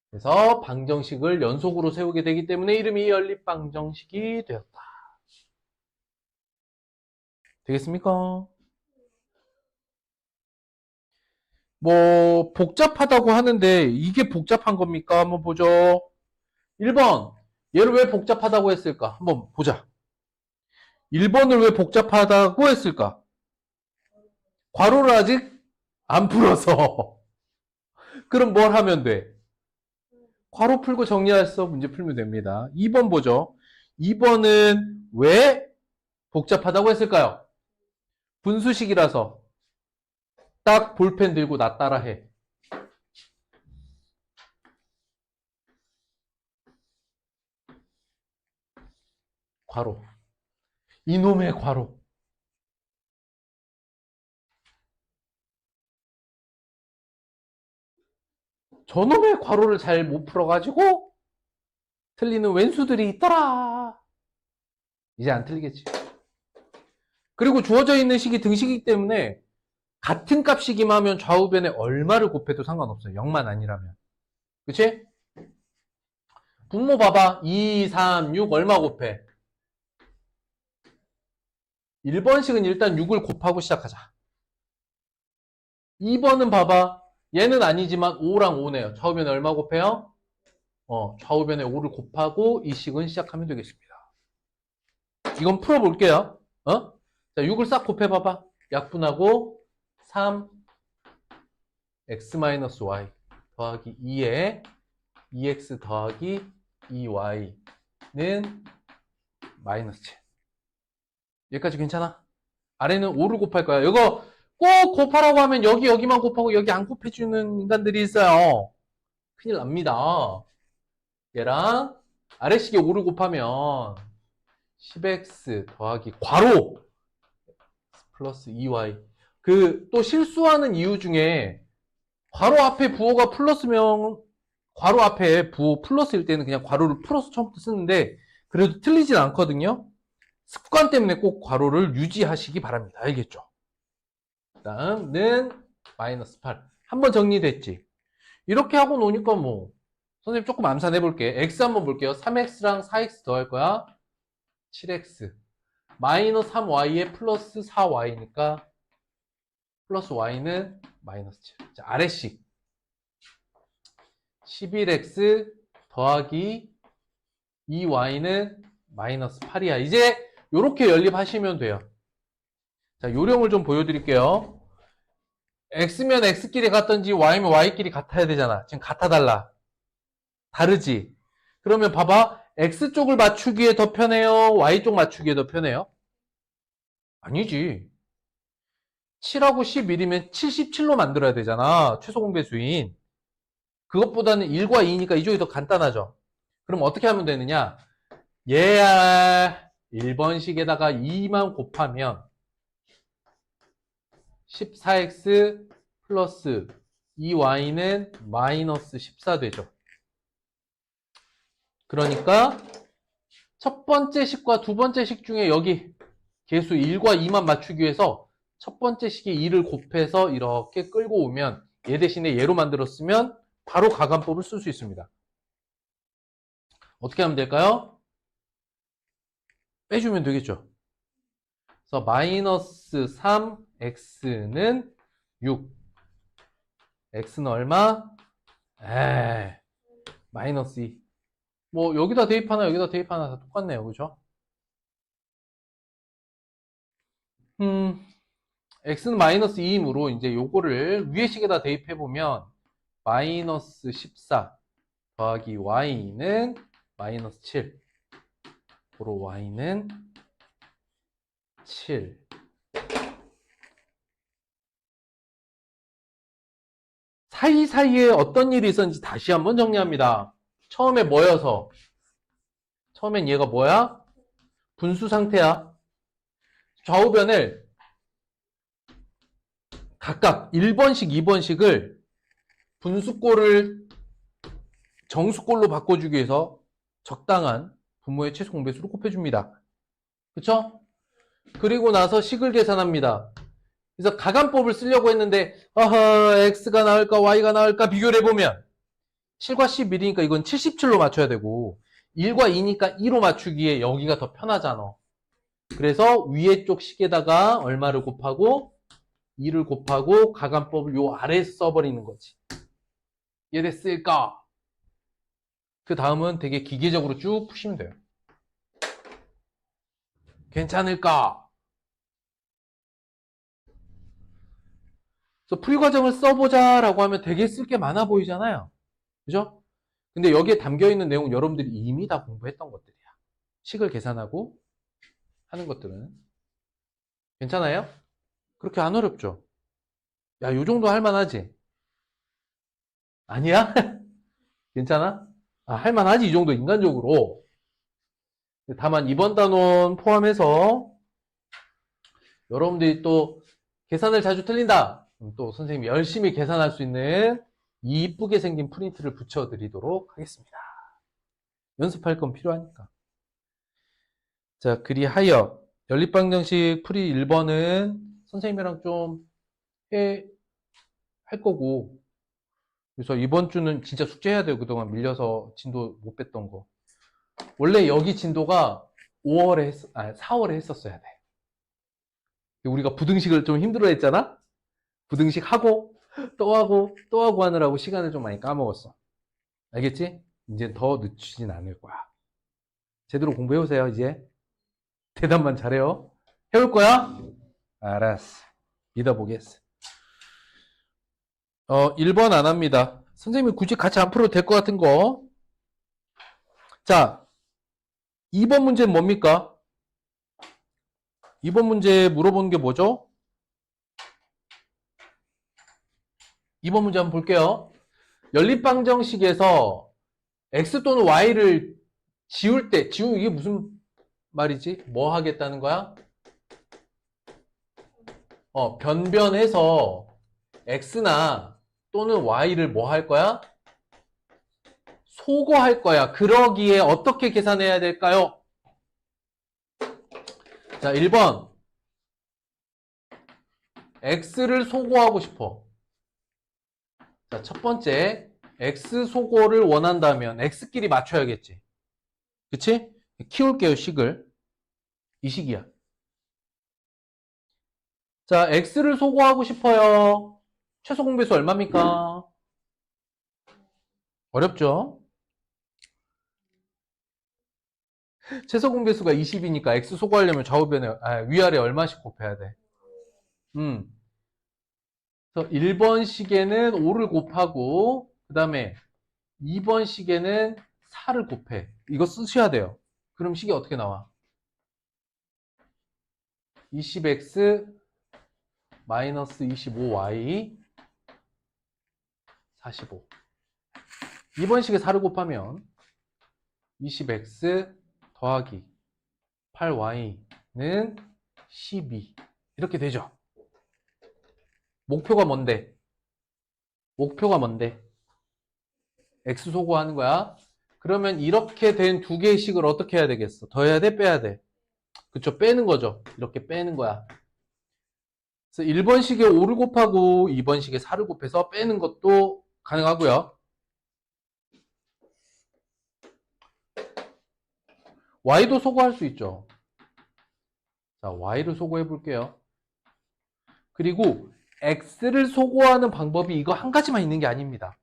그래서 방정식을 연속으로 세우게 되기 때문에 이름이 연립방정식이 되었다. 되겠습니까? 뭐 복잡하다고 하는데 이게 복잡한 겁니까? 한번 보죠. 1번 얘를 왜 복잡하다고 했을까? 한번 보자. 1번을 왜 복잡하다고 했을까? 괄호를 아직 안 풀어서. 그럼 뭘 하면 돼? 괄호 풀고 정리해서 문제 풀면 됩니다. 2번 보죠. 2번은 왜 복잡하다고 했을까요? 분수식이라서. 딱 볼펜 들고 나 따라해. 괄호. 이놈의 괄호. 저놈의 괄호를 잘 못 풀어가지고 틀리는 왼수들이 있더라. 이제 안 틀리겠지. 그리고 주어져 있는 식이 등식이기 때문에 같은 값이기만 하면 좌우변에 얼마를 곱해도 상관없어요. 0만 아니라면. 그치? 분모 봐봐. 2, 3, 6 얼마 곱해? 1번식은 일단 6을 곱하고 시작하자. 2번은 봐봐. 얘는 아니지만 5랑 5네요. 좌우변에 얼마 곱해요? 좌우변에 5를 곱하고 이 식은 시작하면 되겠습니다. 이건 풀어볼게요. 자, 6을 싹 곱해봐봐. 약분하고 3 x-y 더하기 2에 2x 더하기 2y는 마이너스 7. 여기까지 괜찮아? 아래는 5를 곱할 거야. 이거 꼭 곱하라고 하면 여기만 곱하고 여기 안 곱해주는 인간들이 있어요. 큰일 납니다. 얘랑 아래식에 5를 곱하면 10x 더하기 괄호 플러스 2y. 또 실수하는 이유 중에 괄호 앞에 부호가 플러스면 괄호 앞에 부호 플러스일 때는 그냥 괄호를 풀어서 처음부터 쓰는데 그래도 틀리진 않거든요. 습관 때문에 꼭 괄호를 유지하시기 바랍니다. 알겠죠? 다음은 마이너스 8. 한번 정리됐지? 이렇게 하고 노니까 뭐 선생님 조금 암산해 볼게. x 한번 볼게요. 3x랑 4x 더할 거야. 7x 마이너스 3y에 플러스 4y니까 플러스 y는 마이너스 7. 자, 아래식 11x 더하기 2y는 마이너스 8이야. 이제 이렇게 연립하시면 돼요. 자, 요령을 좀 보여드릴게요. x면 x끼리 같던지 y면 y끼리 같아야 되잖아. 지금 같아달라. 다르지? 그러면 봐봐. x쪽을 맞추기에 더 편해요? y쪽 맞추기에 더 편해요? 아니지. 7하고 11이면 77로 만들어야 되잖아. 최소 공배수인. 그것보다는 1과 2니까 이쪽이 더 간단하죠. 그럼 어떻게 하면 되느냐? 얘야 1번식에다가 2만 곱하면 14x 플러스 2y는 마이너스 14 되죠. 그러니까 첫 번째 식과 두 번째 식 중에 여기 개수 1과 2만 맞추기 위해서 첫 번째 식에 2를 곱해서 이렇게 끌고 오면 얘 대신에 얘로 만들었으면 바로 가감법을 쓸 수 있습니다. 어떻게 하면 될까요? 빼주면 되겠죠. 그래서 마이너스 3x는 6. x는 얼마? 마이너스 2. 뭐 여기다 대입하나 여기다 대입하나 다 똑같네요. 그죠? x는 마이너스 2이므로 이제 요거를 위에 식에다 대입해보면 마이너스 14 더하기 y는 마이너스 7. 고로 y는 7. 사이사이에 어떤 일이 있었는지 다시 한번 정리합니다. 처음에 뭐여서? 처음엔 얘가 뭐야? 분수 상태야. 좌우변을 각각 1번식, 2번식을 분수꼴을 정수꼴로 바꿔주기 위해서 적당한 분모의 최소 공배수를 곱해줍니다. 그쵸? 그리고 나서 식을 계산합니다. 그래서 가감법을 쓰려고 했는데 x가 나올까 y가 나올까 비교를 해보면 7과 11이니까 이건 77로 맞춰야 되고 1과 2니까 2로 맞추기에 여기가 더 편하잖아. 그래서 위에 쪽 식에다가 얼마를 곱하고 2를 곱하고 가감법을 요 아래에 써버리는 거지. 이해됐을까? 그 다음은 되게 기계적으로 쭉 푸시면 돼요. 괜찮을까? 그래서 풀이 과정을 써보자 라고 하면 되게 쓸 게 많아 보이잖아요. 그죠? 근데 여기에 담겨있는 내용은 여러분들이 이미 다 공부했던 것들이야. 식을 계산하고 하는 것들은. 괜찮아요? 그렇게 안 어렵죠? 야, 요 정도 할만하지? 아니야? 괜찮아? 할만하지, 이 정도 인간적으로. 다만 이번 단원 포함해서 여러분들이 또 계산을 자주 틀린다. 또 선생님이 열심히 계산할 수 있는 이쁘게 생긴 프린트를 붙여드리도록 하겠습니다. 연습할 건 필요하니까. 자, 그리하여 연립방정식 풀이 1번은 선생님이랑 좀 할 거고, 그래서 이번 주는 진짜 숙제해야 돼요. 그동안 밀려서 진도 못 뺐던 거. 원래 여기 진도가 4월에 했었어야 돼. 우리가 부등식을 좀 힘들어 했잖아? 부등식 하고, 또 하고, 또 하고 하느라고 시간을 좀 많이 까먹었어. 알겠지? 이제 더 늦추진 않을 거야. 제대로 공부해오세요, 이제. 대답만 잘해요. 해올 거야? 알았어. 믿어보겠어. 1번 안 합니다. 선생님이 굳이 같이 안 풀어도 될 것 같은 거. 자, 2번 문제는 뭡니까? 2번 문제 물어보는 게 뭐죠? 2번 문제 한번 볼게요. 연립방정식에서 x 또는 y를 지울 때, 이게 무슨 말이지? 뭐 하겠다는 거야? 변변해서 x나 또는 y를 뭐 할 거야? 소거할 거야. 그러기에 어떻게 계산해야 될까요? 자, 1번. x를 소거하고 싶어. 자, 첫 번째. x 소거를 원한다면 x끼리 맞춰야겠지. 그치? 키울게요, 식을. 이 식이야. 자, x를 소거하고 싶어요. 최소 공배수 얼마입니까? 어렵죠? 최소 공배수가 20이니까 x 소거하려면 좌우변에 위아래 얼마씩 곱해야 돼? 그래서 1번 식에는 5를 곱하고 그 다음에 2번 식에는 4를 곱해. 이거 쓰셔야 돼요. 그럼 식이 어떻게 나와? 20x 마이너스 25y 45. 2번 식에 4를 곱하면 20x 더하기 8y는 12. 이렇게 되죠. 목표가 뭔데? x 소거하는 거야. 그러면 이렇게 된 두 개의 식을 어떻게 해야 되겠어? 더해야 돼? 빼야 돼? 그쵸? 빼는 거죠. 이렇게 빼는 거야. 그래서 1번 식에 5를 곱하고 2번 식에 4를 곱해서 빼는 것도 가능하고요. y도 소거할 수 있죠. 자, y를 소거해 볼게요. 그리고 x를 소거하는 방법이 이거 한 가지만 있는 게 아닙니다.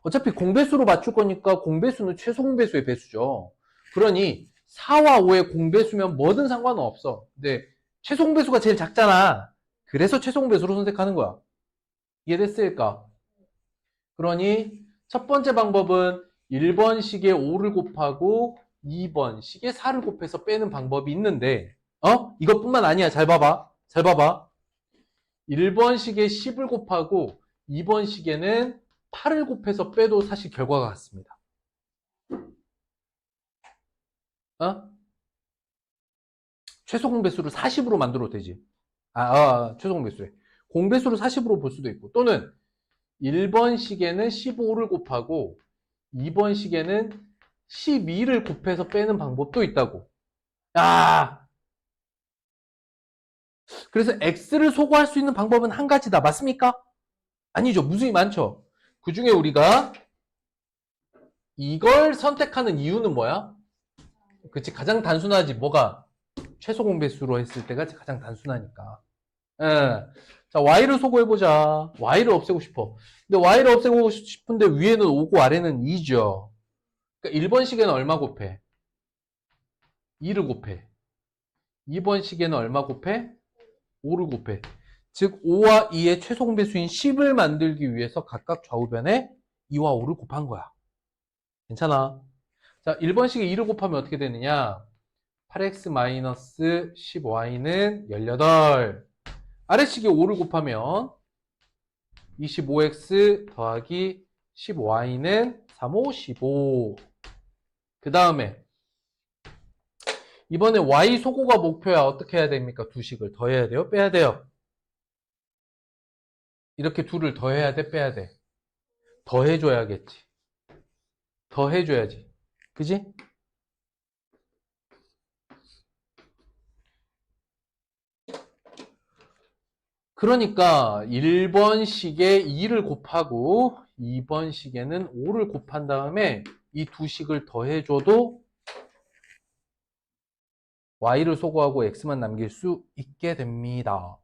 어차피 공배수로 맞출 거니까 공배수는 최소 공배수의 배수죠. 그러니 4와 5의 공배수면 뭐든 상관은 없어. 근데 최소 공배수가 제일 작잖아. 그래서 최소 공배수로 선택하는 거야. 이해됐을까? 그러니 첫 번째 방법은 1번 식에 5를 곱하고 2번 식에 4를 곱해서 빼는 방법이 있는데 이것뿐만 아니야. 잘 봐봐. 1번 식에 10을 곱하고 2번 식에는 8을 곱해서 빼도 사실 결과가 같습니다. 최소 공배수를 40으로 만들어도 되지. 최소 공배수래. 공배수를 40으로 볼 수도 있고, 또는 1번 식에는 15를 곱하고 2번 식에는 12를 곱해서 빼는 방법도 있다고. 그래서 x를 소거할 수 있는 방법은 한 가지다. 맞습니까? 아니죠. 무수히 많죠. 그 중에 우리가 이걸 선택하는 이유는 뭐야? 그치, 가장 단순하지. 뭐가? 최소 공배수로 했을 때가 가장 단순하니까. 자, y를 소거해보자. y를 없애고 싶어. 근데 y를 없애고 싶은데 위에는 5고 아래는 2죠. 그러니까 1번 식에는 얼마 곱해? 2를 곱해. 2번 식에는 얼마 곱해? 5를 곱해. 즉 5와 2의 최소 공배수인 10을 만들기 위해서 각각 좌우변에 2와 5를 곱한 거야. 괜찮아. 자, 1번 식에 2를 곱하면 어떻게 되느냐? 8x-10y는 18. 아래식에 5를 곱하면 25x 더하기 10y는 35, 15. 그 다음에 이번에 y 소거가 목표야. 어떻게 해야 됩니까? 두 식을 더해야 돼요? 빼야 돼요? 이렇게 둘을 더해야 돼? 빼야 돼? 더해줘야겠지. 더해줘야지. 그지? 그러니까 1번 식에 2를 곱하고 2번 식에는 5를 곱한 다음에 이 두 식을 더해줘도 y를 소거하고 x만 남길 수 있게 됩니다.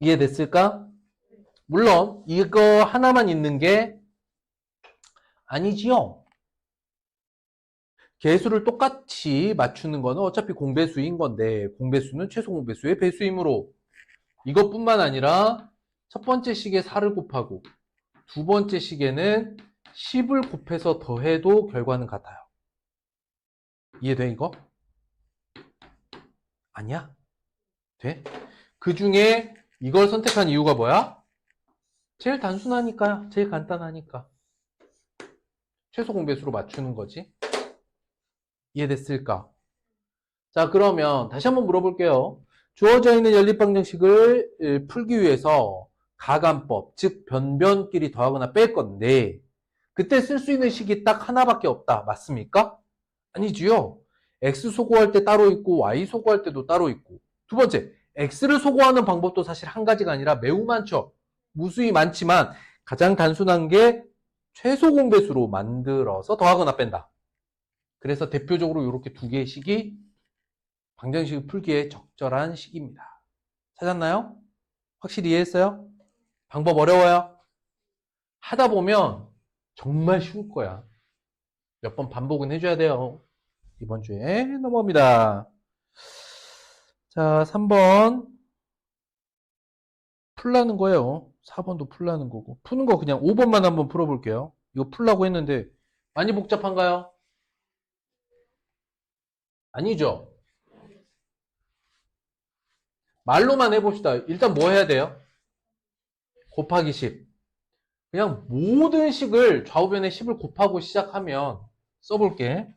이해됐을까? 물론 이거 하나만 있는 게 아니지요. 개수를 똑같이 맞추는 거는 어차피 공배수인 건데 공배수는 최소 공배수의 배수이므로 이것뿐만 아니라 첫 번째 식에 4를 곱하고 두 번째 식에는 10을 곱해서 더해도 결과는 같아요. 이해돼 이거? 아니야? 돼? 그 중에 이걸 선택한 이유가 뭐야? 제일 단순하니까, 제일 간단하니까. 최소 공배수로 맞추는 거지. 이해됐을까? 자, 그러면 다시 한번 물어볼게요. 주어져 있는 연립방정식을 풀기 위해서 가간법, 즉 변변끼리 더하거나 뺄 건데 그때 쓸 수 있는 식이 딱 하나밖에 없다. 맞습니까? 아니지요. X 소거할 때 따로 있고 Y 소거할 때도 따로 있고. 두 번째, X를 소거하는 방법도 사실 한 가지가 아니라 매우 많죠. 무수히 많지만 가장 단순한 게 최소 공배수로 만들어서 더하거나 뺀다. 그래서 대표적으로 이렇게 두 개의 식이 방정식을 풀기에 적절한 식입니다. 찾았나요? 확실히 이해했어요? 방법 어려워요? 하다 보면 정말 쉬울 거야. 몇 번 반복은 해줘야 돼요. 이번 주에 넘어갑니다. 자, 3번 풀라는 거예요. 4번도 풀라는 거고. 푸는 거 그냥 5번만 한번 풀어볼게요. 이거 풀라고 했는데 많이 복잡한가요? 아니죠. 말로만 해봅시다. 일단 뭐 해야 돼요? 곱하기 10. 그냥 모든 식을 좌우변에 10을 곱하고 시작하면 써볼게.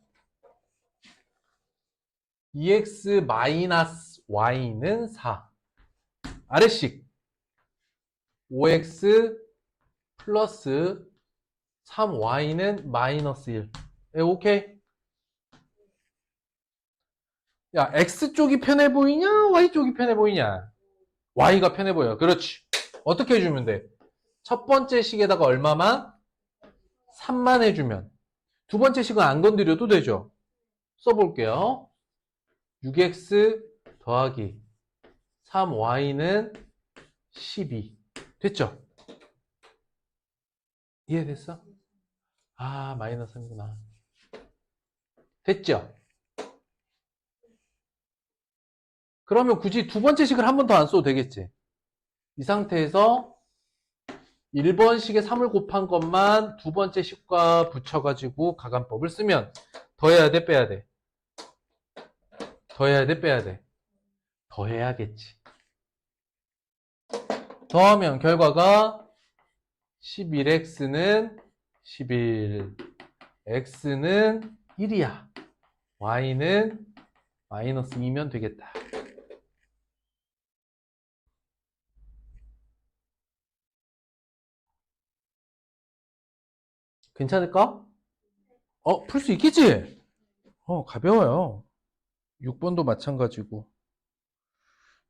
2x-y는 4. 아래식 5x 플러스 3y는 마이너스 1. 네, 오케이. 야, X쪽이 편해 보이냐? Y쪽이 편해 보이냐? Y가 편해 보여. 그렇지. 어떻게 해주면 돼? 첫 번째 식에다가 얼마만? 3만 해주면. 두 번째 식은 안 건드려도 되죠. 써볼게요. 6x 더하기 3y는 12. 됐죠? 이해됐어? 아, 마이너스 3이구나. 됐죠? 그러면 굳이 두 번째 식을 한 번 더 안 써도 되겠지? 이 상태에서 1번 식에 3을 곱한 것만 두 번째 식과 붙여가지고 가간법을 쓰면 더해야 돼, 빼야 돼? 더해야 돼, 빼야 돼? 더해야겠지. 더하면 결과가 11x는 11, x는 1이야. y는 마이너스 2면 되겠다. 괜찮을까? 풀 수 있겠지? 가벼워요. 6번도 마찬가지고.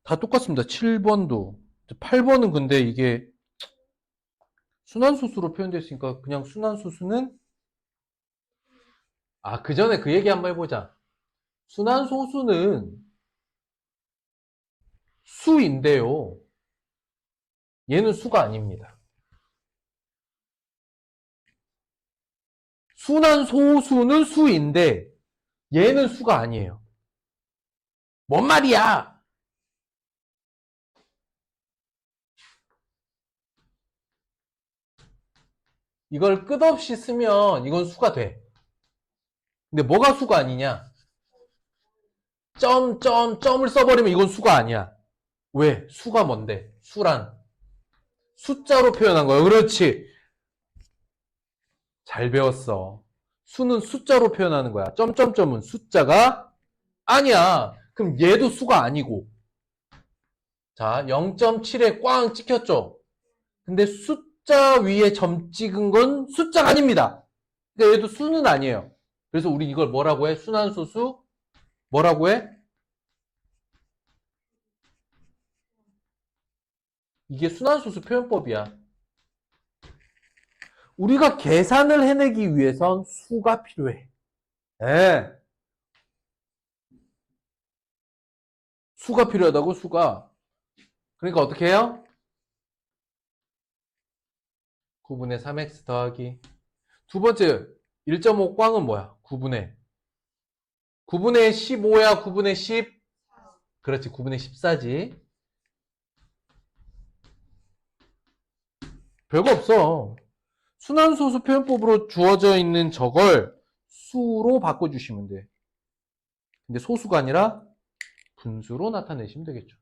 다 똑같습니다. 7번도. 8번은 근데 이게 순환소수로 표현됐으니까 그냥 순환소수는 그 전에 그 얘기 한번 해보자. 순환소수는 수인데요. 얘는 수가 아닙니다. 순환소수는 수인데 얘는 수가 아니에요. 뭔 말이야? 이걸 끝없이 쓰면 이건 수가 돼. 근데 뭐가 수가 아니냐? 점을 써버리면 이건 수가 아니야. 왜? 수가 뭔데? 수란 숫자로 표현한 거야. 그렇지. 잘 배웠어. 수는 숫자로 표현하는 거야. 점점점은 숫자가 아니야. 그럼 얘도 수가 아니고. 자, 0.7에 꽝 찍혔죠? 근데 숫자 위에 점 찍은 건 숫자가 아닙니다. 그러니까 얘도 수는 아니에요. 그래서 우리 이걸 뭐라고 해? 순환소수? 뭐라고 해? 이게 순환소수 표현법이야. 우리가 계산을 해내기 위해선 수가 필요해. 네. 수가 필요하다고, 수가. 그러니까 어떻게 해요? 9분의 3x 더하기. 두 번째 1.5 꽝은 뭐야? 9분의 15야? 9분의 10? 그렇지, 9분의 14지. 별거 없어. 순환소수 표현법으로 주어져 있는 저걸 수로 바꿔주시면 돼. 근데 소수가 아니라 분수로 나타내시면 되겠죠.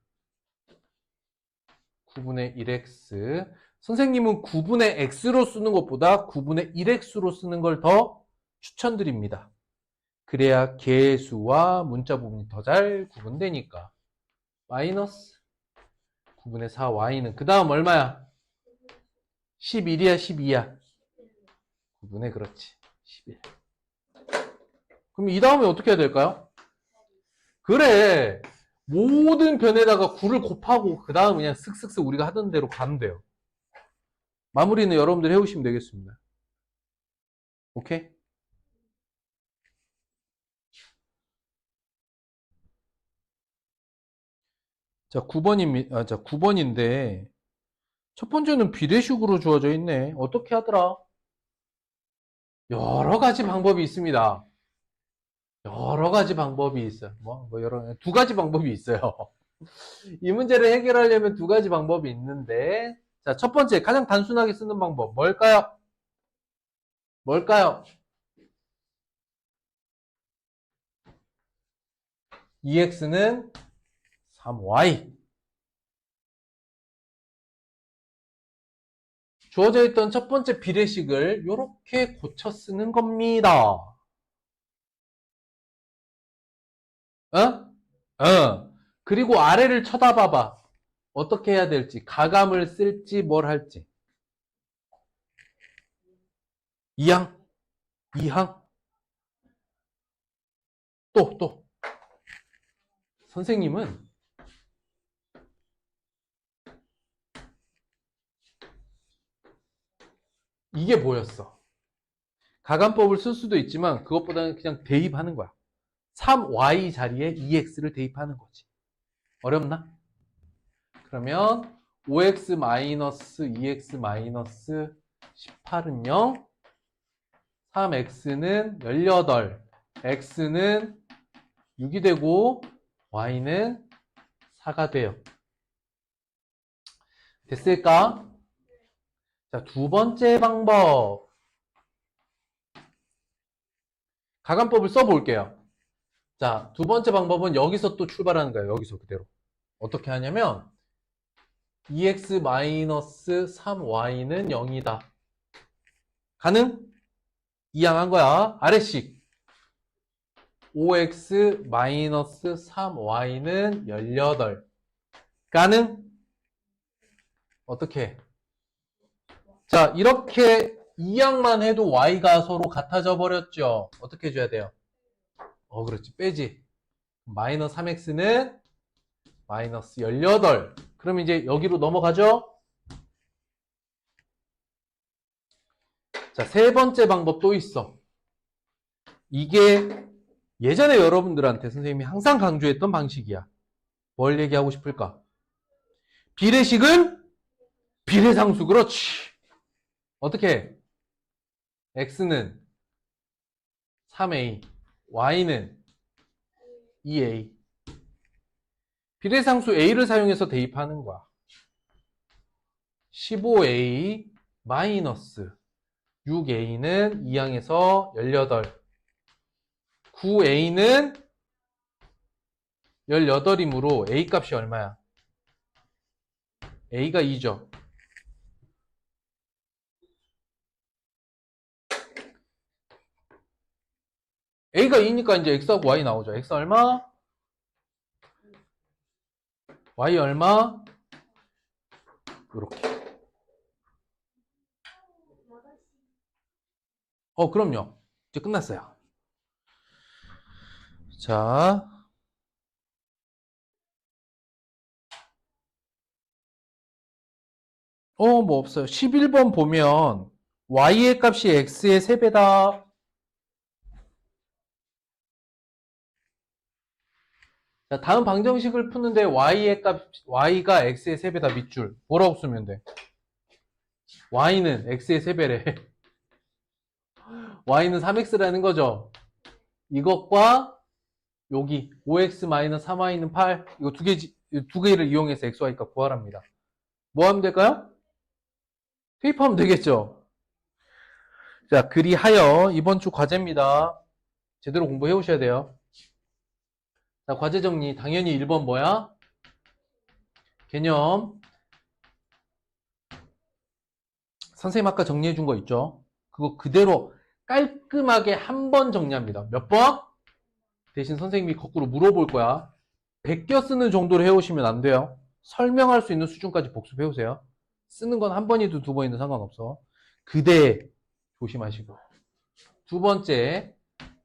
9분의 1x. 선생님은 9분의 x로 쓰는 것보다 9분의 1x로 쓰는 걸 더 추천드립니다. 그래야 개수와 문자 부분이 더 잘 구분되니까. 마이너스 9분의 4y는 그 다음 얼마야? 11이야 12야? 9분의 그렇지 11. 그럼 이 다음에 어떻게 해야 될까요? 그래, 모든 변에다가 9를 곱하고 그 다음 그냥 슥슥슥 우리가 하던 대로 가면 돼요. 마무리는 여러분들 해오시면 되겠습니다. 오케이? 자, 9번인데 첫 번째는 비례식으로 주어져 있네. 어떻게 하더라? 여러 가지 방법이 있습니다. 여러 가지 방법이 있어요. 두 가지 방법이 있어요. 이 문제를 해결하려면 두 가지 방법이 있는데, 자, 첫 번째, 가장 단순하게 쓰는 방법, 뭘까요? 뭘까요? 2x는 3y. 주어져 있던 첫 번째 비례식을 이렇게 고쳐 쓰는 겁니다. 그리고 아래를 쳐다봐봐. 어떻게 해야 될지, 가감을 쓸지, 뭘 할지. 2항, 2항, 또. 선생님은 이게 뭐였어? 가감법을 쓸 수도 있지만 그것보다는 그냥 대입하는 거야. 3y 자리에 2x를 대입하는 거지. 어렵나? 그러면 5x 마이너스 2x 마이너스 18은 0, 3x는 18, x는 6이 되고 y는 4가 돼요. 됐을까? 자, 두 번째 방법. 가감법을 써볼게요. 자, 두 번째 방법은 여기서 또 출발하는 거예요. 여기서 그대로. 어떻게 하냐면 2x-3y는 0이다. 가능? 이항한 거야. 아래식. 5x-3y는 18. 가능? 어떻게? 자, 이렇게 이항만 해도 y가 서로 같아져 버렸죠. 어떻게 해줘야 돼요? 그렇지. 빼지. 마이너스 3x는 마이너스 18. 그럼 이제 여기로 넘어가죠? 자, 세 번째 방법 또 있어. 이게 예전에 여러분들한테 선생님이 항상 강조했던 방식이야. 뭘 얘기하고 싶을까? 비례식은 비례상수. 그렇지. 어떻게 해? x는 3a, y는 2a. 비례상수 a를 사용해서 대입하는 거야. 15a 마이너스 6a는 2항에서 18. 9a는 18이므로 a 값이 얼마야? a가 2죠. a가 2니까 이제 x하고 y 나오죠. x 얼마? y 얼마? 이렇게. 그럼요. 이제 끝났어요. 자, 뭐 없어요. 11번 보면 y의 값이 x의 3배다. 자, 다음 방정식을 푸는데 y의 값, y가 x의 3배다 밑줄. 뭐라고 쓰면 돼? y는 x의 3배래. y는 3x라는 거죠. 이것과 여기 5x-3y는 8. 이거 두 개를 이용해서 xy 값 구하랍니다. 뭐 하면 될까요? 투입하면 되겠죠. 자, 그리하여 이번 주 과제입니다. 제대로 공부해 오셔야 돼요. 자, 과제 정리. 당연히 1번 뭐야? 개념. 선생님 아까 정리해 준 거 있죠? 그거 그대로 깔끔하게 한 번 정리합니다. 몇 번? 대신 선생님이 거꾸로 물어볼 거야. 베껴 쓰는 정도로 해오시면 안 돼요. 설명할 수 있는 수준까지 복습해 오세요. 쓰는 건 한 번이든 두 번이든 상관없어. 그대 조심하시고. 두 번째,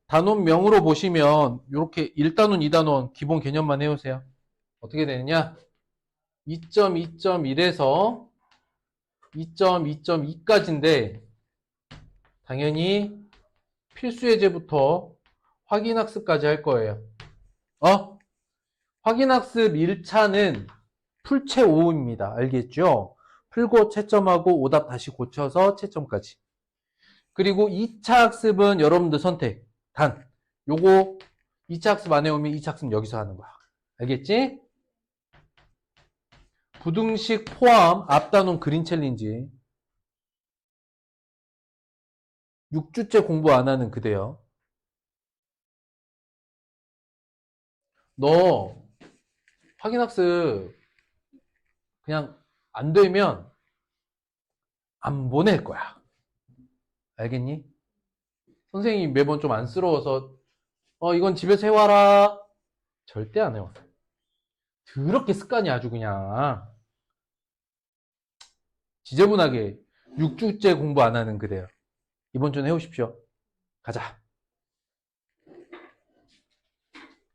단원명으로 보시면 이렇게 1단원, 2단원 기본 개념만 해오세요. 어떻게 되느냐? 2.2.1에서 2.2.2까지인데 당연히 필수 예제부터 확인학습까지 할 거예요. 확인학습 1차는 풀체 5입니다. 알겠죠? 풀고 채점하고 오답 다시 고쳐서 채점까지. 그리고 2차 학습은 여러분들 선택. 단. 요거 2차 학습 안 해오면 2차 학습 여기서 하는 거야. 알겠지? 부등식 포함 앞단원 그린 챌린지. 6주째 공부 안 하는 그대요. 너 확인학습 그냥 안 되면 안 보낼 거야. 알겠니? 선생님이 매번 좀 안쓰러워서 이건 집에서 해와라. 절대 안 해와. 더럽게 습관이 아주 그냥 지저분하게 6주째 공부 안 하는 그대요. 이번 주는 해오십시오. 가자.